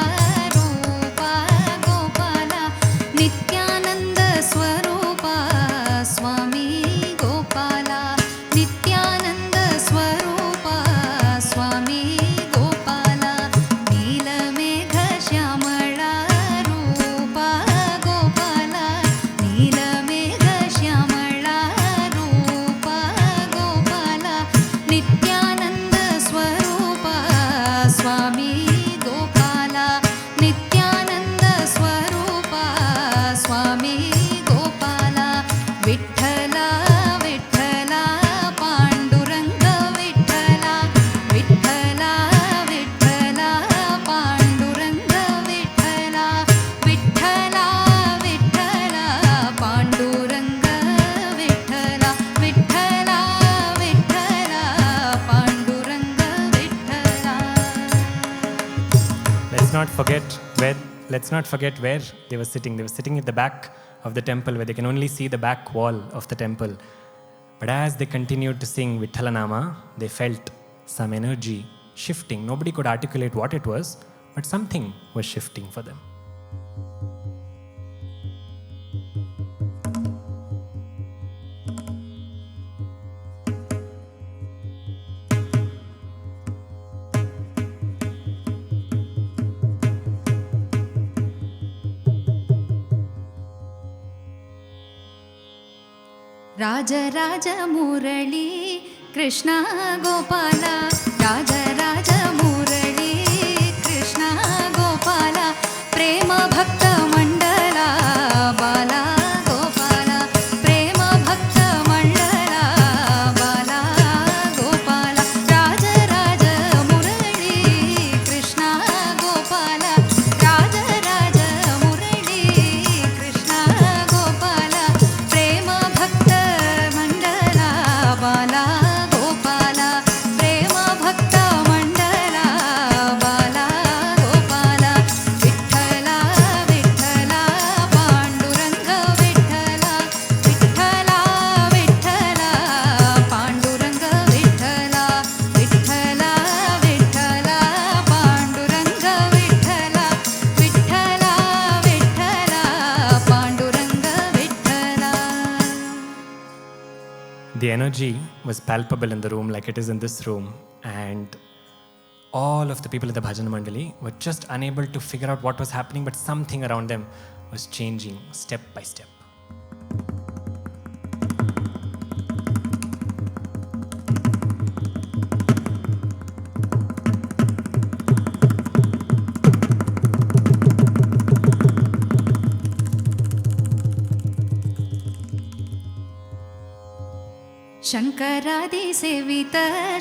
Rupa Gopala, Nityananda Swarupa Swami Gopala, Nityananda Swarupa Swami Gopala, Neelamegha Shyamala Rupa Gopala, Neelamegha Shyamala Rupa Gopala, Nityananda Swarupa Swami Gopala, Nityananda Swarupa Swami Gopala, Vithala, Vithala, Panduranga, Vithala, Vithala, Vithala, Panduranga, Vithala, Vithala, Vithala, Panduranga, Vithala, Vithala, Vithala, Panduranga, Vithala. Let's not forget where they were sitting. They were sitting at the back of the temple, where they can only see the back wall of the temple. But as they continued to sing Vithala Nama, they felt some energy shifting. Nobody could articulate what it was, but something was shifting for them. Raja Raja Murali Krishna Gopala, Raja Raja Murali Krishna Gopala, Prema Bhakta Mandala Bala Gopala, Prema Bhakta Mandala Bala Gopala, Raja Raja Murali Krishna Gopala, Raja Raja Murali Krishna Gopala, Prema Bhakta Mandala Bala Gopala, Prema Bhakta Mandala Bala Gopala, Vithala, Vithala, Panduranga, Vithala, Vithala, Vithala, Panduranga, Vithala, Vithala, Vithala, Panduranga, Vithala, Vithala, Vithala, Panduranga, Vithala. The energy was palpable in the room like it is in this room, and all of the people at the Bhajana Mandali were just unable to figure out what was happening, but something around them was changing step by step. शङ्करादि सेवित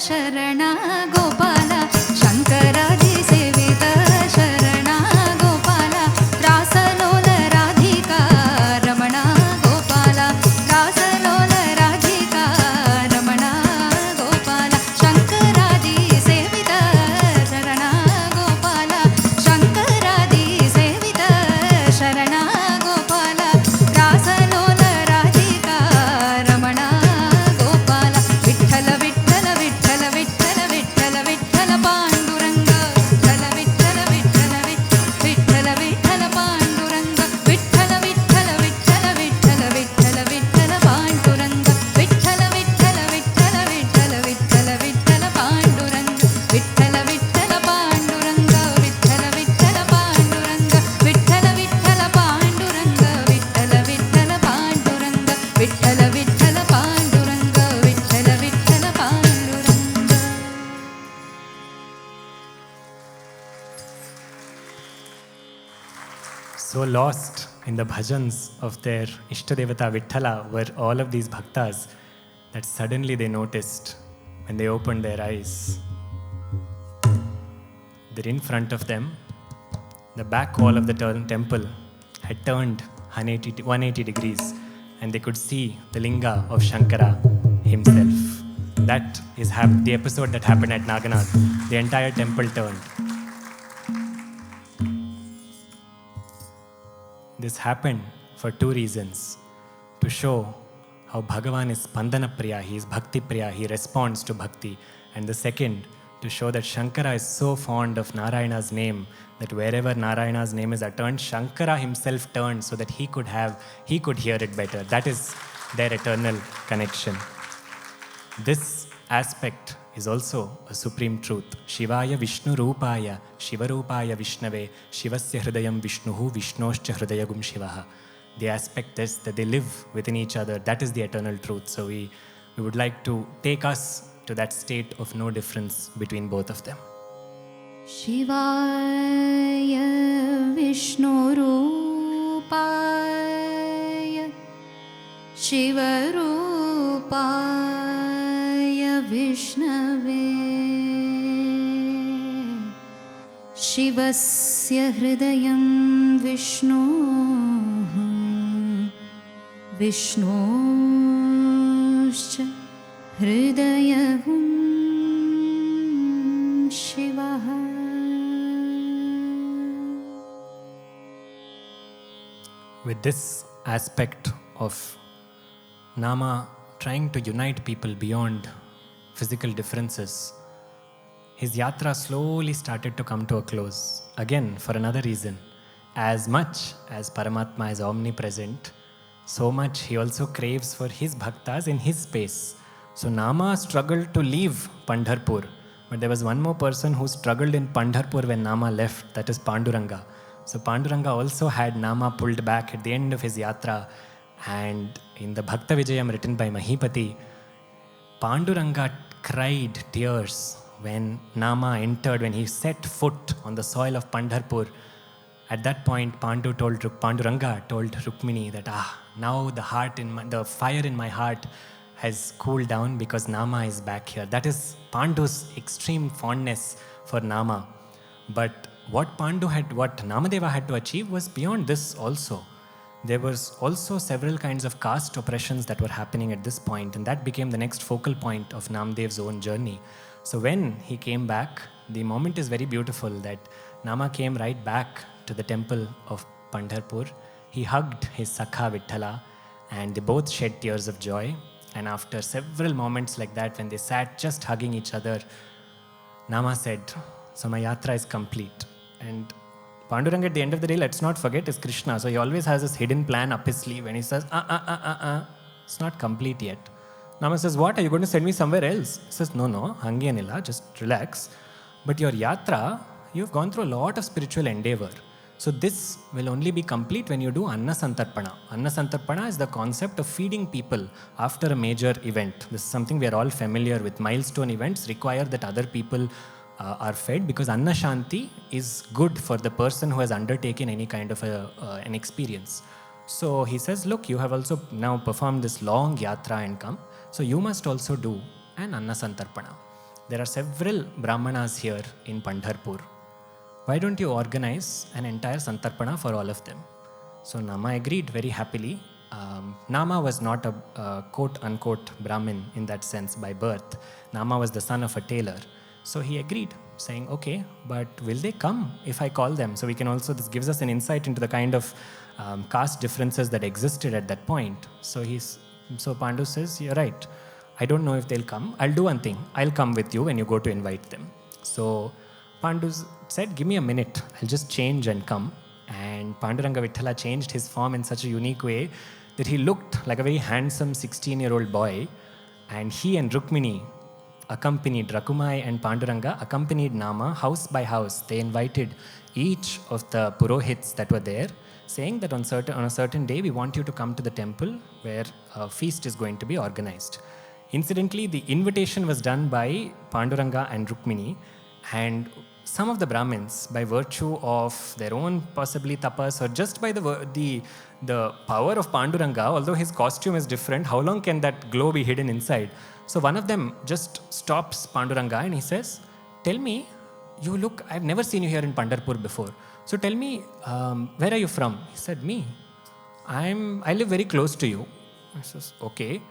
शरण गोपाल शङ्करादि सेवित शरण गोपाल रासलोल राधिका रमण गोपाल रासलोल राधिका रमण गोपाल शङ्करादि सेवित शरण गोपाल शङ्करादि सेवित शरण गोपाल रासलोल राधिका रमण Gopal Vitthal Vitthal Vitthal Vitthal Vitthal Vitthal Pandurang Vitthal Vitthal Vitthal Vitthal Vitthal Pandurang Vitthal Vitthal Vitthal Vitthal Vitthal Vitthal Pandurang Vitthal Vitthal Vitthal Vitthal Vitthal Vitthal Pandurang Vitthal Vitthal Pandurang Vitthal Vitthal Pandurang Vitthal Vitthal Pandurang Vitthal Vitthal Pandurang Vitthal Vitthal Pandurang Vitthal Vitthal Pandurang. So lost in the bhajans of their Ishtadevata Vithala were all of these bhaktas that suddenly they noticed when they opened their eyes that in front of them, the back wall of the temple had turned 180 degrees and they could see the linga of Shankara himself. That is the episode that happened at Naganath. The entire temple turned. This happened for two reasons. To show how Bhagavan is Spandana Priya, he is Bhakti Priya, he responds to Bhakti. And the second, to show that Shankara is so fond of Narayana's name that wherever Narayana's name is uttered, Shankara himself turned so that he could hear it better. That is their eternal connection. This aspect is also a supreme truth. Shivaya Vishnu Rupaya, Shiva Rupaya Vishnave, Shivasya Hridayam Vishnuhu, Vishnoscha Hridayagum Shivaha. The aspect is that they live within each other. That is the eternal truth. So we would like to take us to that state of no difference between both of them. Shivaya Vishnu Rupaya Shiva Rupaya Vishnave Shivasya Hridayam Vishnu Vishnoscha Hridayagum Shivaha. With this aspect of Nama trying to unite people beyond physical differences, his yatra slowly started to come to a close. Again, for another reason. As much as Paramatma is omnipresent, so much he also craves for his bhaktas in his space. So Nama struggled to leave Pandharpur, but there was one more person who struggled in Pandharpur when Nama left, that is Panduranga. So Panduranga also had Nama pulled back at the end of his yatra, and in the Bhakta Vijayam written by Mahipati, Panduranga cried tears when Nama entered, when he set foot on the soil of Pandharpur. At that point, Panduranga told Rukmini that, now the fire in my heart has cooled down because Nama is back here. That is Pandu's extreme fondness for Nama. But what Namadeva had to achieve was beyond this also. There was also several kinds of caste oppressions that were happening at this point, and that became the next focal point of Nāmdev's own journey. So when he came back, the moment is very beautiful that Nama came right back to the temple of Pandharpur. He hugged his Sakha Vithala and they both shed tears of joy. And after several moments like that, when they sat just hugging each other, Nama said, so my yatra is complete. And Panduranga at the end of the day, let's not forget, is Krishna. So he always has this hidden plan up his sleeve when he says, it's not complete yet. Nama says, what, are you going to send me somewhere else? He says, no, hangiyanilla, just relax. But your yatra, you've gone through a lot of spiritual endeavor. So this will only be complete when you do Anna Santarpana. Anna Santarpana is the concept of feeding people after a major event. This is something we are all familiar with. Milestone events require that other people are fed, because Anna Shanti is good for the person who has undertaken any kind of an experience. So he says, look, you have also now performed this long yatra and come. So you must also do an Anna Santarpana. There are several Brahmanas here in Pandharpur. Why don't you organize an entire Santarpana for all of them? So Nama agreed very happily. Nama was not a quote-unquote Brahmin in that sense by birth. Nama was the son of a tailor. So he agreed, saying, okay, but will they come if I call them? So we can also, this gives us an insight into the kind of caste differences that existed at that point. So Pandu says, you're right. I don't know if they'll come. I'll do one thing. I'll come with you when you go to invite them. So Pandu said, give me a minute. I'll just change and come. And Panduranga Vithala changed his form in such a unique way that he looked like a very handsome 16-year-old boy. And he and Rukmini accompanied, Rakumai and Panduranga accompanied Nama house by house. They invited each of the Purohits that were there, saying that on a certain day we want you to come to the temple where a feast is going to be organized. Incidentally, the invitation was done by Panduranga and Rukmini, and some of the Brahmins, by virtue of their own possibly tapas or just by the power of Panduranga, although his costume is different, how long can that glow be hidden inside? So one of them just stops Panduranga and he says, tell me, you look, I've never seen you here in Pandharpur before. So tell me, where are you from? He said, me. I live very close to you. I says, okay.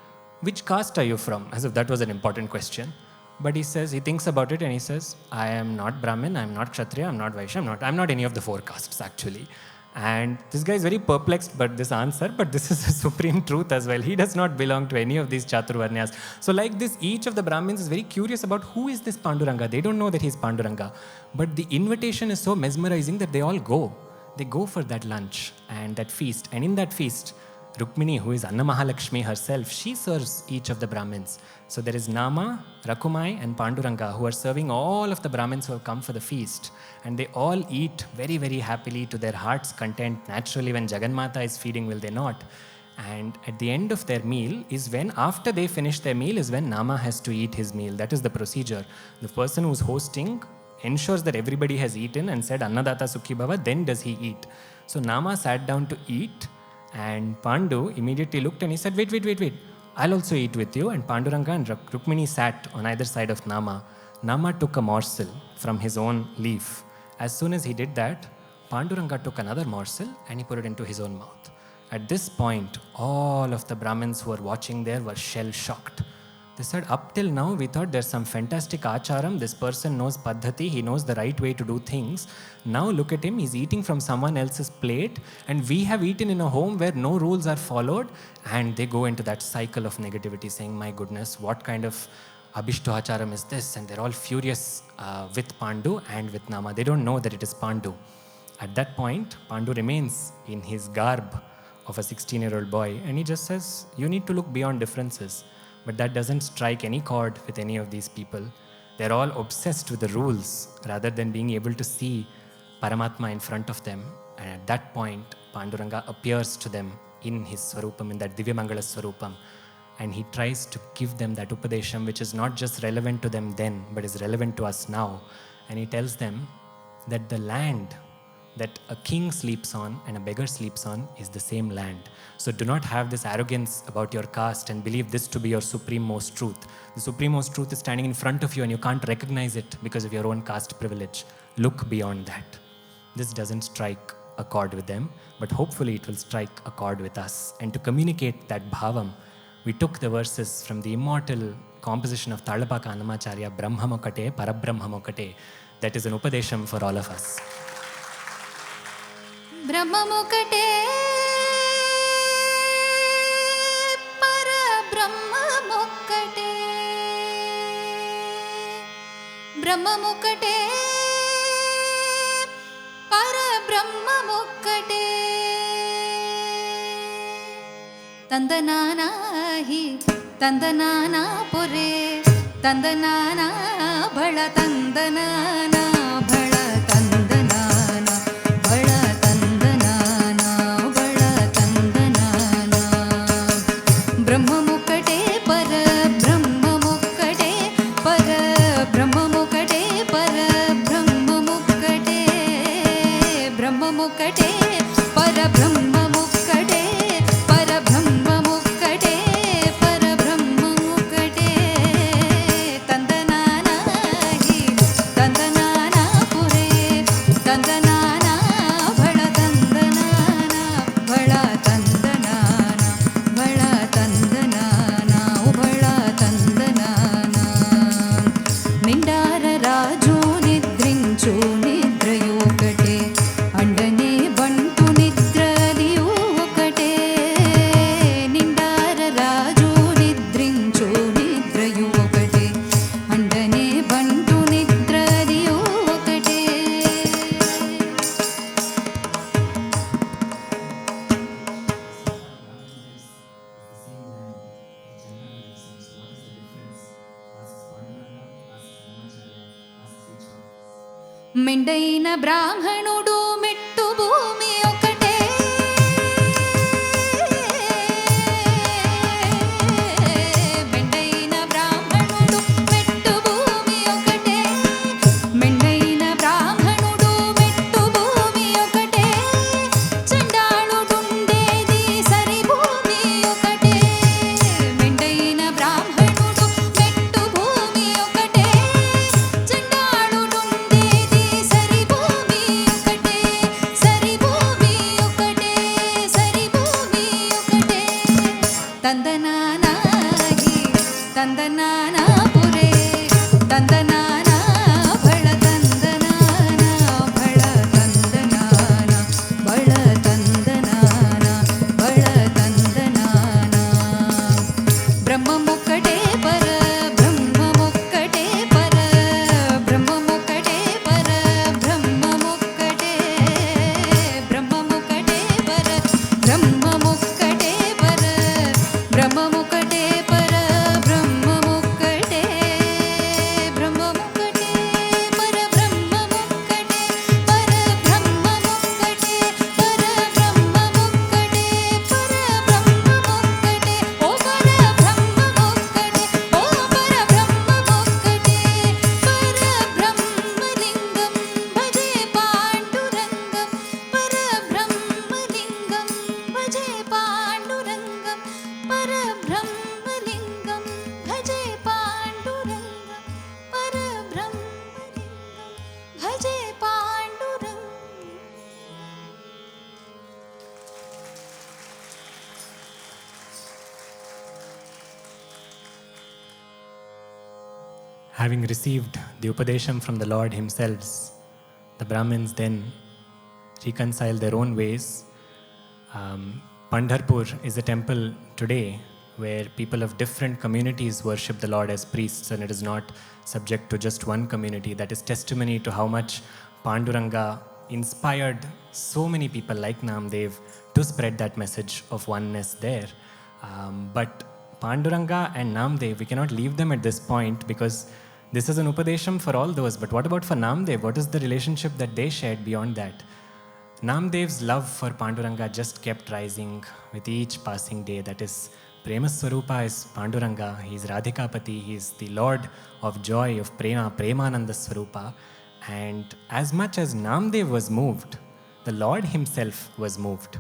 Which caste are you from? As if that was an important question. But he thinks about it and he says, I am not Brahmin, I am not Kshatriya, I am not Vaishya, I'm not any of the four castes actually. And this guy is very perplexed by this answer, but this is the supreme truth as well. He does not belong to any of these Chaturvarnyas. So like this, each of the Brahmins is very curious about who is this Panduranga. They don't know that he's Panduranga. But the invitation is so mesmerizing that they all go. They go for that lunch and that feast. And in that feast, Rukmini, who is Anna Mahalakshmi herself, she serves each of the Brahmins. So there is Nama, Rakumai and Panduranga who are serving all of the Brahmins who have come for the feast. And they all eat very, very happily to their heart's content. Naturally, when Jagannatha is feeding, will they not? And at the end of their meal is when, after they finish their meal, is when Nama has to eat his meal. That is the procedure. The person who's hosting ensures that everybody has eaten and said, Annadata Sukhi Bhava, then does he eat. So Nama sat down to eat. And Pandu immediately looked and he said, wait. I'll also eat with you. And Panduranga and Rukmini sat on either side of Nama. Nama took a morsel from his own leaf. As soon as he did that, Panduranga took another morsel and he put it into his own mouth. At this point, all of the Brahmins who were watching there were shell-shocked. They said, up till now, we thought there's some fantastic acharam. This person knows paddhati. He knows the right way to do things. Now look at him. He's eating from someone else's plate. And we have eaten in a home where no rules are followed. And they go into that cycle of negativity saying, my goodness, what kind of abhishto acharam is this? And they're all furious with Pandu and with Nama. They don't know that it is Pandu. At that point, Pandu remains in his garb of a 16-year-old boy. And he just says, you need to look beyond differences. But that doesn't strike any chord with any of these people. They're all obsessed with the rules rather than being able to see Paramatma in front of them. And at that point, Panduranga appears to them in his Swarupam, in that Divyamangala Swarupam. And he tries to give them that Upadesham, which is not just relevant to them then, but is relevant to us now. And he tells them that the land that a king sleeps on and a beggar sleeps on is the same land. So do not have this arrogance about your caste and believe this to be your supreme-most truth. The supreme-most truth is standing in front of you and you can't recognize it because of your own caste privilege. Look beyond that. This doesn't strike a chord with them, but hopefully it will strike a chord with us. And to communicate that bhavam, we took the verses from the immortal composition of Talapaka Annamacharya, Brahmamokate, Parabrahmamokate. That is an upadesham for all of us. Brahmamokate, Parabrahmamokate, Brahmamokate, Parabrahmamokate, Tandanana hi, Tandanana pure, Tandanana bhala, Tandanana bhala, Tandanana bhala, Tandanana bhala, Tandanana. Brahmamukate, Para Brahmamukate, Para Brahmamukate, Para Brahmamukate, Brahmamukate, Para Brahmamukate, Para Brahmamukate, Para Brahmamukate. నిద్రించు నిద్రయు ఒకటే అండనే బంటు నిద్రదియు ఒకటే నిండార రాజు నిద్రించు నిద్రయు ఒకటే అండనే బంటు నిద్రదియు ఒకటే. మెండైన బ్రాహ్మణుడు మెట్టు భూమి ఒకటే మెండైన బ్రాహ్మణుడు మెట్టు భూమి ఒకటే మెండైన బ్రాహ్మణుడు మెట్టు భూమి ఒకటే చండాళుడుండేది సరి భూమి ఒకటే మెండైన బ్రాహ్మణుడు మెట్టు భూమి ఒకటే చండాళుడుండేది సరి భూమి ఒకటే సరి భూమి ఒకటే సరి భూమి ఒకటే తందనానాగి తందనానాపురే తందనానా బళ తందనానా బళ తందనానా బళ తందనానా బళ తందనానా బ్రహ్మమొక్కటే పర బ్రహ్మమొక్కటే పర బ్రహ్మమొక్కటే పర బ్రహ్మమొక్కటే బ్రహ్మమొక్కటే పర బ్రహ్మమొక్కటే పర బ్రహ్మమొక్కటే పర బ్రహ్మమొక్కటే బ్రహ్మమొక్కటే పర బ్రహ్మమొక్కటే పర బ్రహ్మమొక్కటే పర బ్రహ్మమొక్కటే పర బ్రహ్మమొక్కటే ఓ పర బ్రహ్మమొక్కటే ఓ పర బ్రహ్మమొక్కటే పర బ్రహ్మలింగం భజే పాండురంగం పర బ్రహ్మలింగం భజే పాండురంగం పర బ్రహ్మలింగం భజే పాండురంగం పర బ్రహ్మలింగం భజే Pandurangam. Having received the Upadesham from the Lord Himself, the Brahmins then reconcile their own ways. Pandharpur is a temple today where people of different communities worship the Lord as priests, and it is not subject to just one community. That is testimony to how much Panduranga inspired so many people like Nāmdev to spread that message of oneness there. But Panduranga and Nāmdev, we cannot leave them at this point because this is an Upadesham for all those. But what about for Nāmdev? What is the relationship that they shared beyond that? Nāmdev's love for Panduranga just kept rising with each passing day. That is, Prema Swarupa is Panduranga, he is Radhikapati, he is the Lord of joy, of Prema, Premananda Swarupa. And as much as Nāmdev was moved, the Lord himself was moved.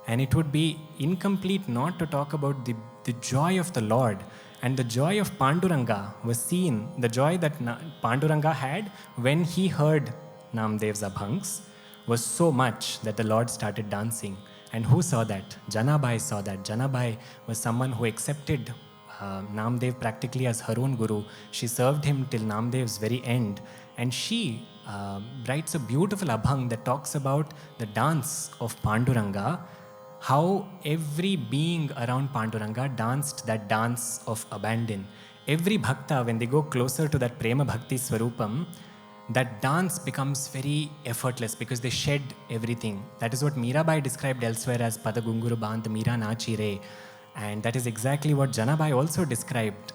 And it would be incomplete not to talk about the joy of the Lord. And the joy of Panduranga was seen, the joy that Panduranga had when he heard Nāmdev's abhangs was so much that the Lord started dancing. And who saw that? Janabai saw that. Janabai was someone who accepted Nāmdev practically as her own guru. She served him till Nāmdev's very end. And she writes a beautiful abhang that talks about the dance of Panduranga, how every being around Panduranga danced that dance of abandon. Every bhakta, when they go closer to that Prema Bhakti Swarupam, that dance becomes very effortless because they shed everything. That is what Mirabai described elsewhere as Padagunguru Band Mira Nachi Re. And that is exactly what Janabai also described.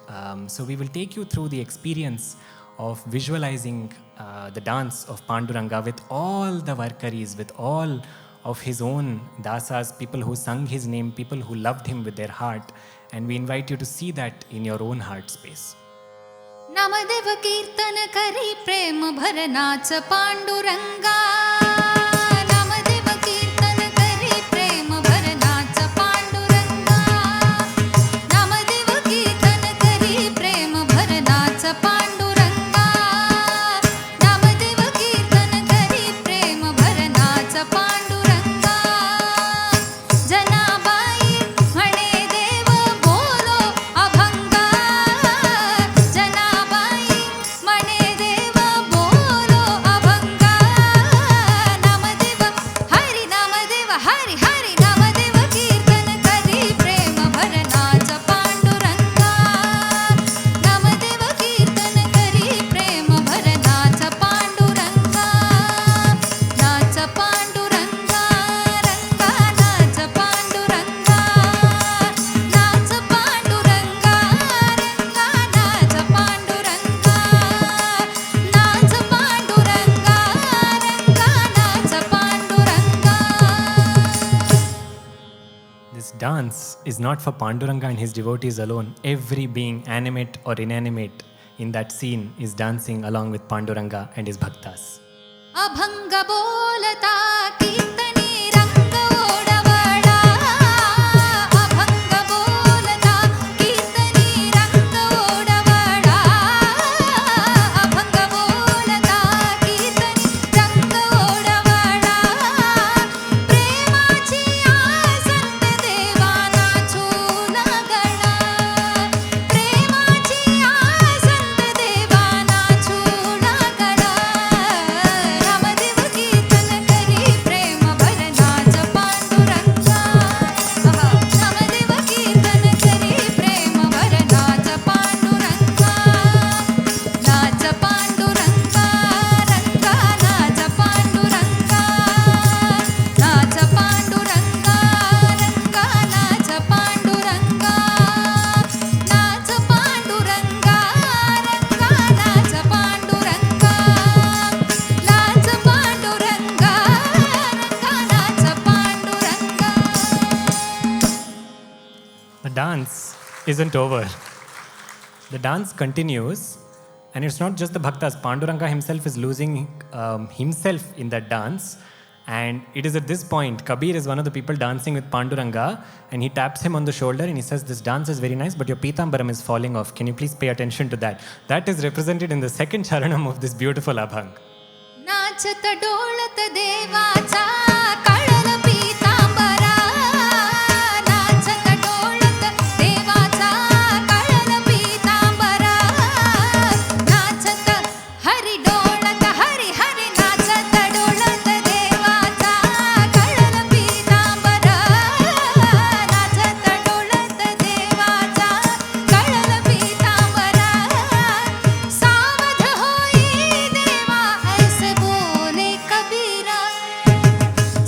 So we will take you through the experience of visualizing the dance of Panduranga with all the Varkaris, with all of his own dasas, people who sung his name, people who loved him with their heart. And we invite you to see that in your own heart space. Namdev कीर्तन करी प्रेम भर नाच पांडुरंगा नामदेव कीर्तन करी प्रेम भर नाच पांडुरंगा नामदेव कीर्तन करी प्रेम भर नाच पांडुरंगा नामदेव कीर्तन करी प्रेम भर नाच पांडुरंगा जनाबाई म्हणे देव बोलो अभंगा जनाबाई म्हणे देव बोलो अभंगा dance is not for Panduranga and his devotees alone. Every being, animate or inanimate, in that scene is dancing along with Panduranga and his Bhaktas. Abhang बोलता कीर्तनी रंग ओडवडा अभंग बोलता कीर्तनी रंग ओडवडा अभंग बोलता कीर्तनी रंग ओडवडा प्रेमाची आसंत देवाना चूलगडा प्रेमाची आसंत देवाना चूलगडा नामदेव कीर्तन करी प्रेम भरनाच पांडुरंगा नामदेव कीर्तन करी प्रेम भरनाच पांडुरंगा नाच पांडुरंगा रंगा नाच पांडुरंगा नाच पांडुरंगा रंगा नाच पांडुरंगा नाच पांडुरंगा रंगा नाच पांडुरंगा नाच पांडुरंगा रंगा नाच Panduranga. The dance isn't over. The dance continues, and it's not just the Bhaktas. Panduranga himself is losing himself in that dance. And it is at this point, Kabir is one of the people dancing with Panduranga, and he taps him on the shoulder and he says, "This dance is very nice, but your Pitambaram is falling off. Can you please pay attention to that?" That is represented in the second charanam of this beautiful Abhang. नाचत डोळत देवाचा कळल पीतांबरा नाचत डोळत देवाचा कळल पीतांबरा नाचत हरी डोळत हरी हरी नाचत डोळत देवाचा कळल पीतांबरा नाचत डोळत देवाचा कळल पीतांबरा सावध होई देवा ऐसे बोले कबीरा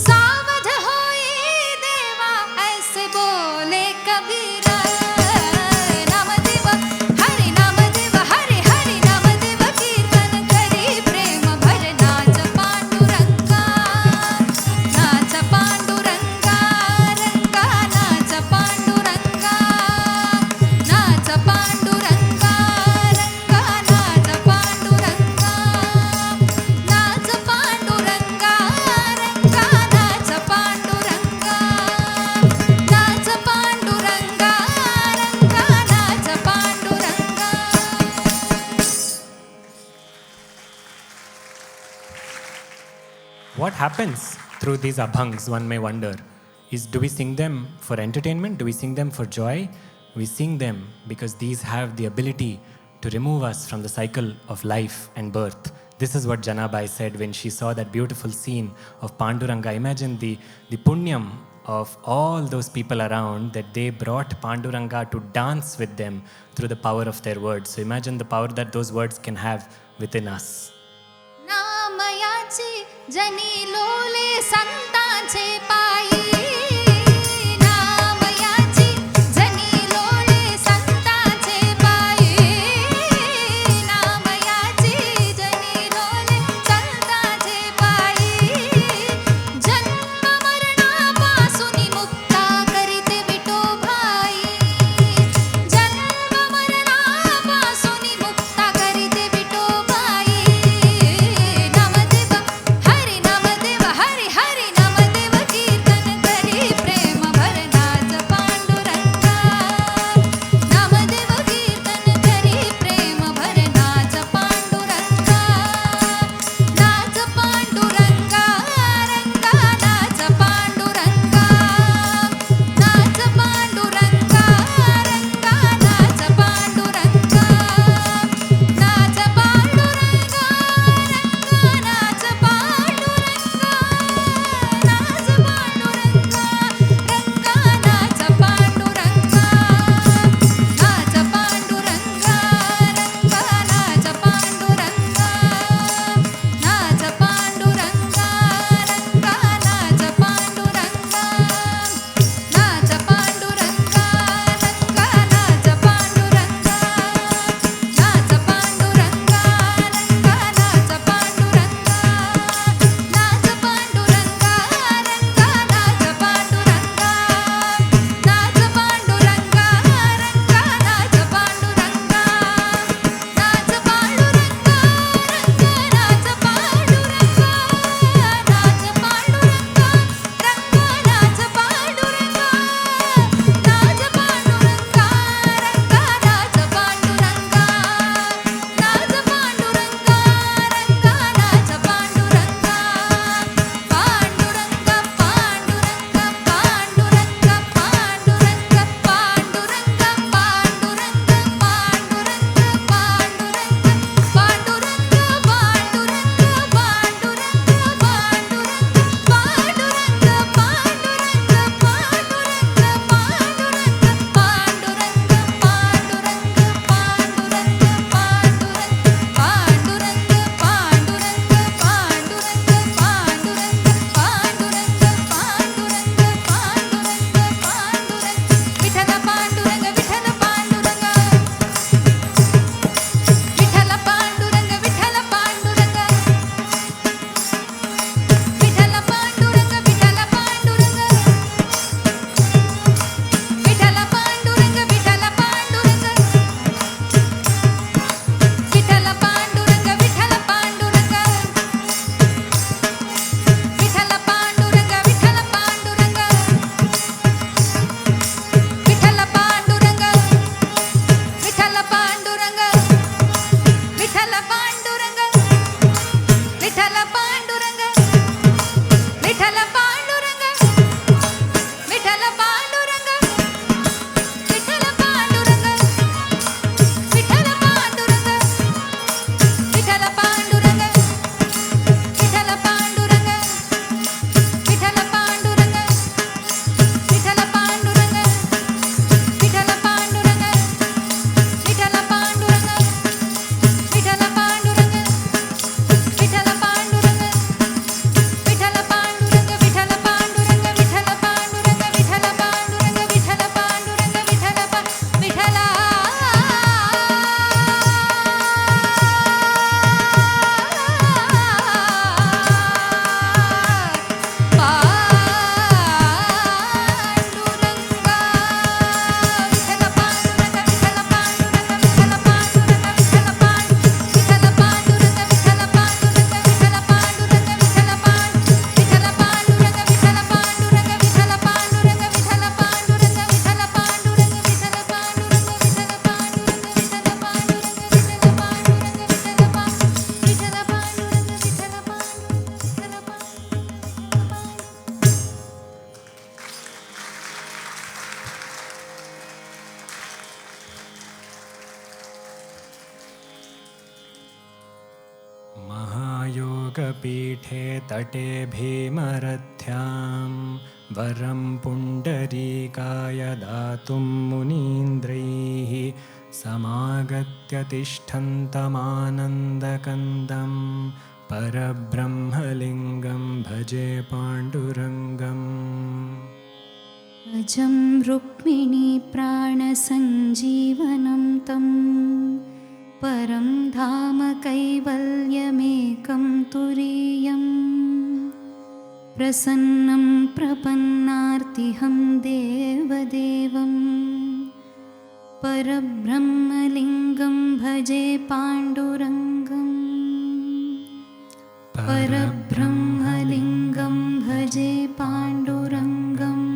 सावध होई देवा ऐसे बोले कबीरा नामदेव हरि हरि नामदेव कीर्तन करी प्रेम भर नाच पांडुरंगा नाच पांडुरंगा रंगा नाच पांडुरंगा नाच पांडुरंगा रंगा नाच पांडुरंगा नाच पांडुरंगा रंगा नाच पांडुरंगा नाच पांडुरंगा रंगा नाच Panduranga. What happens through these abhangs, one may wonder, is do we sing them for entertainment? Do we sing them for joy? We sing them because these have the ability to remove us from the cycle of life and birth. This is what Janabai said when she saw that beautiful scene of Panduranga. Imagine the punyam of all those people around, that they brought Panduranga to dance with them through the power of their words. So imagine the power that those words can have within us. नामयाची जनी लोले संतांचे पायी नामयाची जनी लोले संतांचे पायी नामयाची जनी लोले संतांचे पायी जन्म मरणापासून मुक्ता करीते विठोबाई जन्म मरणापासून मुक्ता करीते विठोबाई नामदेव हरि हरि नामदेव कीर्तन योगपीठे तटे भीमरथ्यां वरं पुण्डरीकाय दातुं मुनीन्द्रैः समागत्य तिष्ठन्तमानन्दकन्दं परब्रह्मलिङ्गं भजे पाण्डुरङ्गम्। अजं रुक्मिणी प्राणसञ्जीवनं तं परं धाम कैवल्यमेकं तुरीयं प्रसन्नं प्रपन्नार्तिहं देवदेवं परब्रह्मलिङ्गं भजे पाण्डुरङ्गम्। परब्रह्मलिङ्गं भजे पाण्डुरङ्गम्।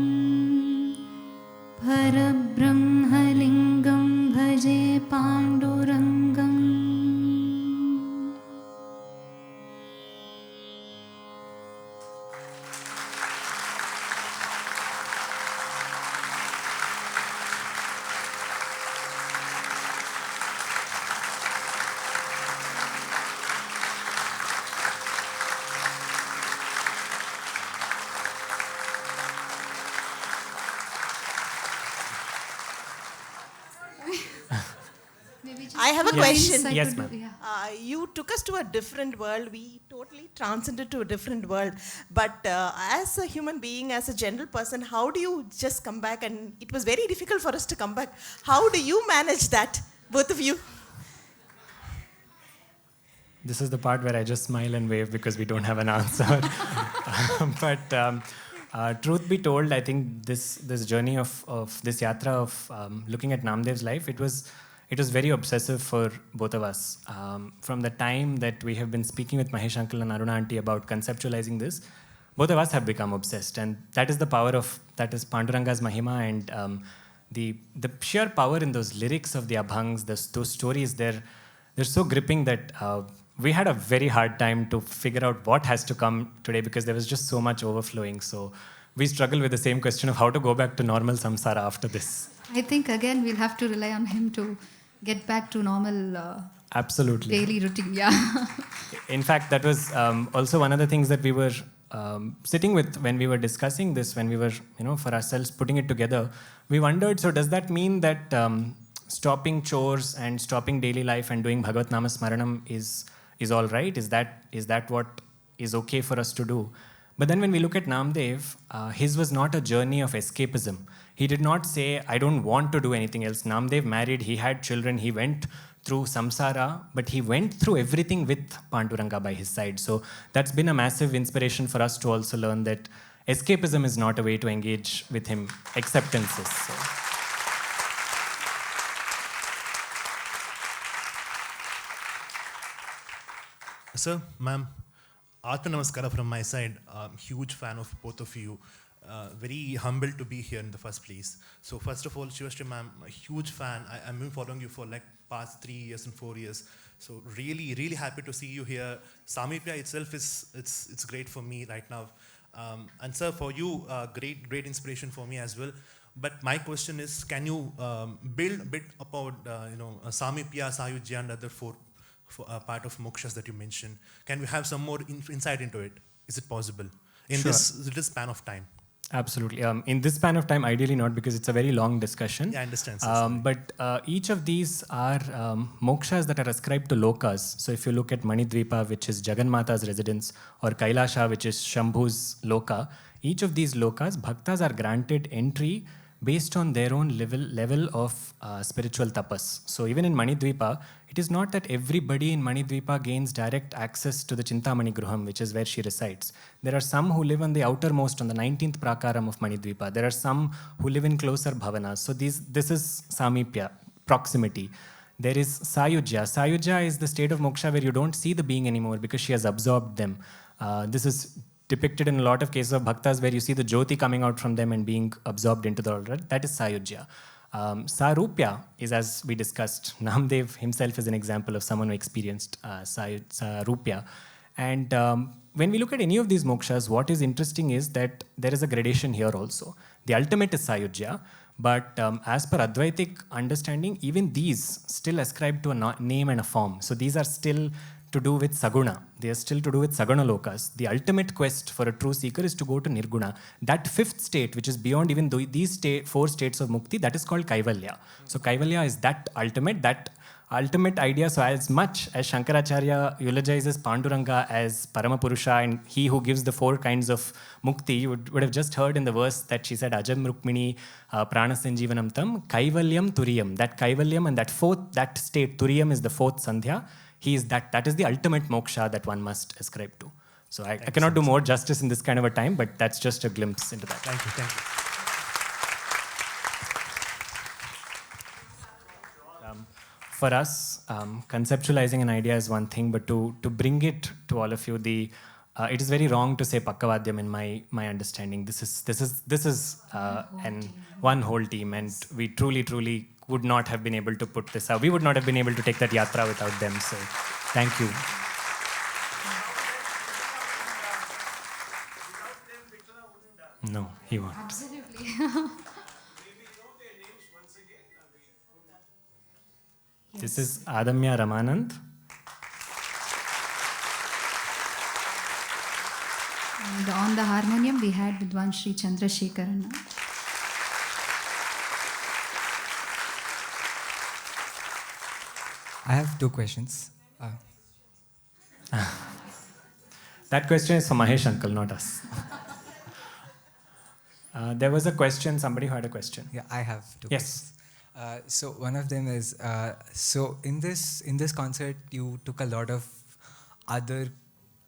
परब्रह्मलिङ्गं भजे पाण्डुरङ्गम्। I have a question. Yes, ma'am. You took us to a different world. We totally transcended to a different world. But as a human being, as a general person, how do you just come back? And it was very difficult for us to come back. How do you manage that, both of you? This is the part where I just smile and wave because we don't have an answer. But truth be told, I think this journey of this yatra of looking at Nāmdev's life, it was very obsessive for both of us. From the time that we have been speaking with Mahesh Uncle and Aruna Auntie about conceptualizing this, both of us have become obsessed. And that is the power of, that is Panduranga's Mahima, and the sheer power in those lyrics of the Abhangs, those stories, they're so gripping that we had a very hard time to figure out what has to come today because there was just so much overflowing. So we struggle with the same question of how to go back to normal samsara after this. I think again we'll have to rely on him to get back to normal Absolutely. daily routine. Yeah. In fact, that was also one of the things that we were sitting with when we were discussing this, when we were, for ourselves putting it together. We wondered, so does that mean that stopping chores and stopping daily life and doing Bhagavat Nama Smaranam is all right? Is that what is okay for us to do? But then when we look at Nāmdev, his was not a journey of escapism. He did not say, I don't want to do anything else. Nāmdev married, he had children, he went through samsara, but he went through everything with Panduranga by his side. So that's been a massive inspiration for us to also learn that escapism is not a way to engage with him. Acceptance is. So. Sir, ma'am, Atma Namaskara from my side. Huge fan of both of you. Very humbled to be here in the first place. So first of all, Sivasri ma'am, a huge fan. I've been following you for like past 3 years and 4 years. So really, really happy to see you here. Samipya itself it's great for me right now. And sir, for you, great inspiration for me as well. But my question is, can you build a bit about Samipya, Sayujya, and other four part of mokshas that you mentioned? Can we have some more insight into it? Is it possible in Sure. this span of time? Absolutely. In this span of time, ideally not, because it's a very long discussion. Yeah, I understand. Sir, But each of these are mokshas that are ascribed to lokas. So if you look at Manidvipa, which is Jaganmata's residence, or Kailasha, which is Shambhu's loka, each of these lokas, bhaktas are granted entry based on their own level of spiritual tapas. So even in Manidvipa, it is not that everybody in Manidvipa gains direct access to the Chintamani Gruham, which is where she resides. There are some who live on the outermost, on the 19th prakaram of Manidvipa. There are some who live in closer bhavanas. So this is Samipya, proximity. There is Sayujya. Sayujya is the state of moksha where you don't see the being anymore because she has absorbed them. This is depicted in a lot of cases of bhaktas where you see the jyoti coming out from them and being absorbed into the altar. That is Sayujya. Sarupya is, as we discussed, Nāmdev himself is an example of someone who experienced Sarupya. And when we look at any of these mokshas, what is interesting is that there is a gradation here also. The ultimate is Sayujya, but as per Advaitic understanding, even these still ascribe to a name and a form. So these are still to do with Saguna. They are still to do with Saguna Lokas. The ultimate quest for a true seeker is to go to Nirguna. That fifth state, which is beyond even these four states of Mukti, that is called Kaivalya. So Kaivalya is that ultimate idea. So as much as Shankaracharya eulogizes Panduranga as Paramapurusha and he who gives the four kinds of mukti, you would have just heard in the verse that she said, Ajam Rukmini Pranasanjeevanam Tam, Kaivalyam Turiyam. That Kaivalyam and that state, Turiyam is the fourth Sandhya. He is that is the ultimate moksha that one must ascribe to. So I cannot do more justice in this kind of a time, but that's just a glimpse into that. Thank you. For us, conceptualizing an idea is one thing, but to bring it to all of you, it is very wrong to say Pakkavadyam in my understanding. This is one whole team, and we truly would not have been able to put this out. We would not have been able to take that yatra without them. So, thank you. No, he won't. Absolutely. This is Adamya Ramanand. And on the harmonium, we had Vidwan Shri Chandrashekar. I have two questions. That question is for Mahesh uncle, not us. There was a question, somebody who had a question. Yeah, I have two Yes. questions. So one of them is, so in this concert, you took a lot of other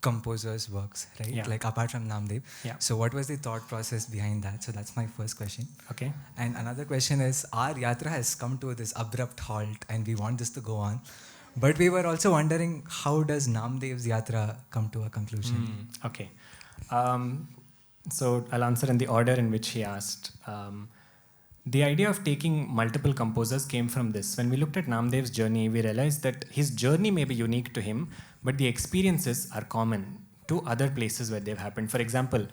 composers' works, right? Yeah. Like apart from Nāmdev. Yeah. So what was the thought process behind that? So that's my first question. Okay. And another question is, our yatra has come to this abrupt halt and we want this to go on. But we were also wondering, how does Nāmdev's yatra come to a conclusion? Okay. So I'll answer in the order in which he asked. The idea of taking multiple composers came from this. When we looked at Nāmdev's journey, we realized that his journey may be unique to him, but the experiences are common to other places where they've happened. For example,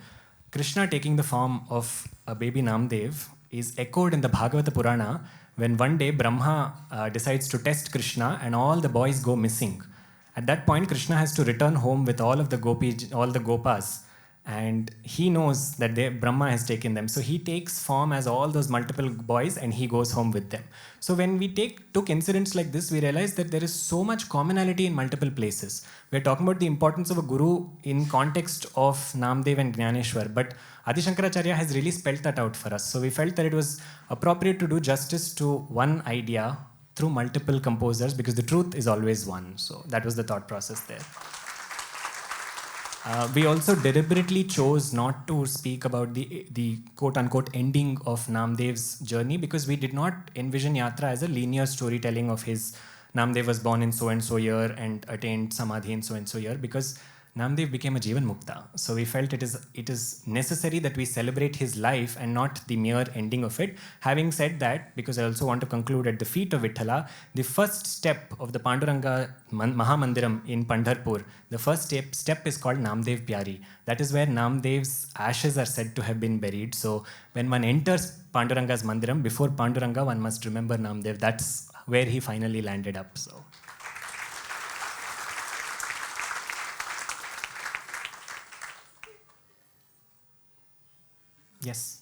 Krishna taking the form of a baby Nāmdev is echoed in the Bhagavata Purana when one day Brahma decides to test Krishna and all the boys go missing. At that point, Krishna has to return home with all the gopas, and he knows that Brahma has taken them. So he takes form as all those multiple boys and he goes home with them. So when we took incidents like this, we realized that there is so much commonality in multiple places. We're talking about the importance of a guru in context of Nāmdev and Jnaneshwar, but Adi Shankaracharya has really spelled that out for us. So we felt that it was appropriate to do justice to one idea through multiple composers because the truth is always one. So that was the thought process there. We also deliberately chose not to speak about the quote-unquote ending of Nāmdev's journey because we did not envision Yatra as a linear storytelling of his Nāmdev was born in so-and-so year and attained Samadhi in so-and-so year because Nāmdev became a Jivan Mukta. So we felt it is necessary that we celebrate his life and not the mere ending of it. Having said that, because I also want to conclude at the feet of Vithala, the first step of the Panduranga Mahamandiram in Pandharpur, the first step is called Nāmdev Pyari. That is where Nāmdev's ashes are said to have been buried. So when one enters Panduranga's Mandiram, before Panduranga, one must remember Nāmdev. That's where he finally landed up. So. Yes.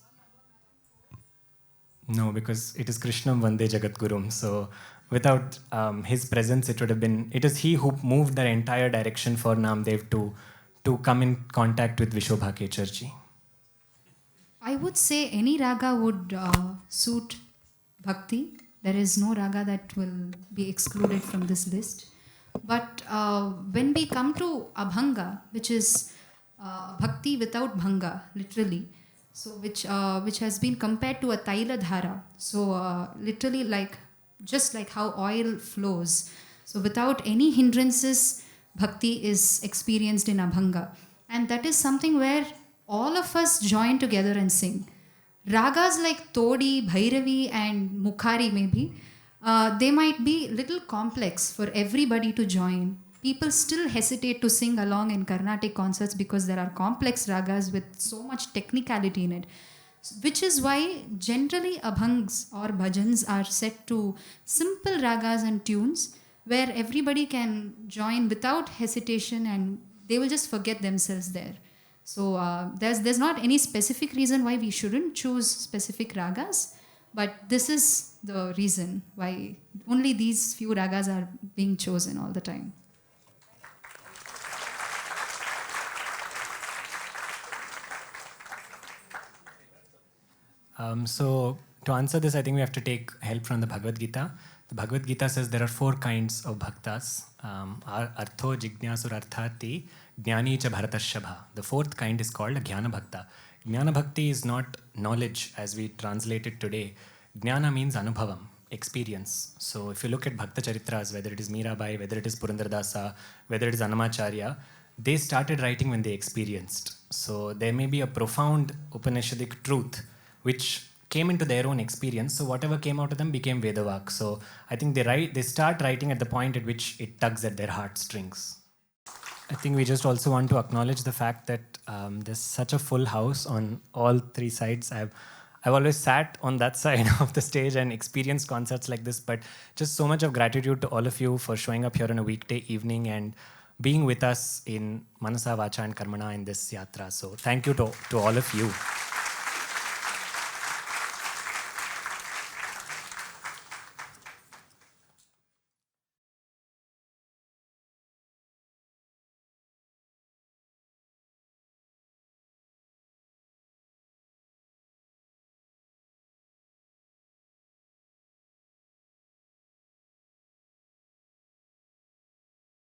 No, because it is Krishnam Vande Jagat Gurum. So without his presence, it is he who moved the entire direction for Nāmdev to come in contact with Vishobha Kecharji. I would say any raga would suit bhakti. There is no raga that will be excluded from this list. But when we come to Abhanga, which is bhakti without bhanga, literally, so which has been compared to a taila dhara. So literally just like how oil flows. So without any hindrances, bhakti is experienced in Abhanga. And that is something where all of us join together and sing. Ragas like Todi, Bhairavi and Mukhari maybe, they might be little complex for everybody to join. People still hesitate to sing along in Carnatic concerts because there are complex ragas with so much technicality in it. Which is why generally abhangs or bhajans are set to simple ragas and tunes where everybody can join without hesitation and they will just forget themselves there. So there's not any specific reason why we shouldn't choose specific ragas, but this is the reason why only these few ragas are being chosen all the time. So to answer this, I think we have to take help from the Bhagavad Gita. The Bhagavad Gita says there are 4 kinds of bhaktas. Artho, Jignasur, Arthati, Jnani cha Bharatashabha. The 4th kind is called a Jnana Bhakta. Jnana Bhakti is not knowledge as we translate it today. Jnana means Anubhavam, experience. So if you look at Bhakta Charitras, whether it is Mirabai, whether it is Purandradasa, whether it is Annamacharya, they started writing when they experienced. So there may be a profound Upanishadic truth which came into their own experience. So whatever came out of them became Vedavak. So I think they start writing at the point at which it tugs at their heartstrings. I think we just also want to acknowledge the fact that there's such a full house on all 3 sides. I've always sat on that side of the stage and experienced concerts like this, but just so much of gratitude to all of you for showing up here on a weekday evening and being with us in Manasa, Vacha and Karmana in this Yatra. So thank you to all of you.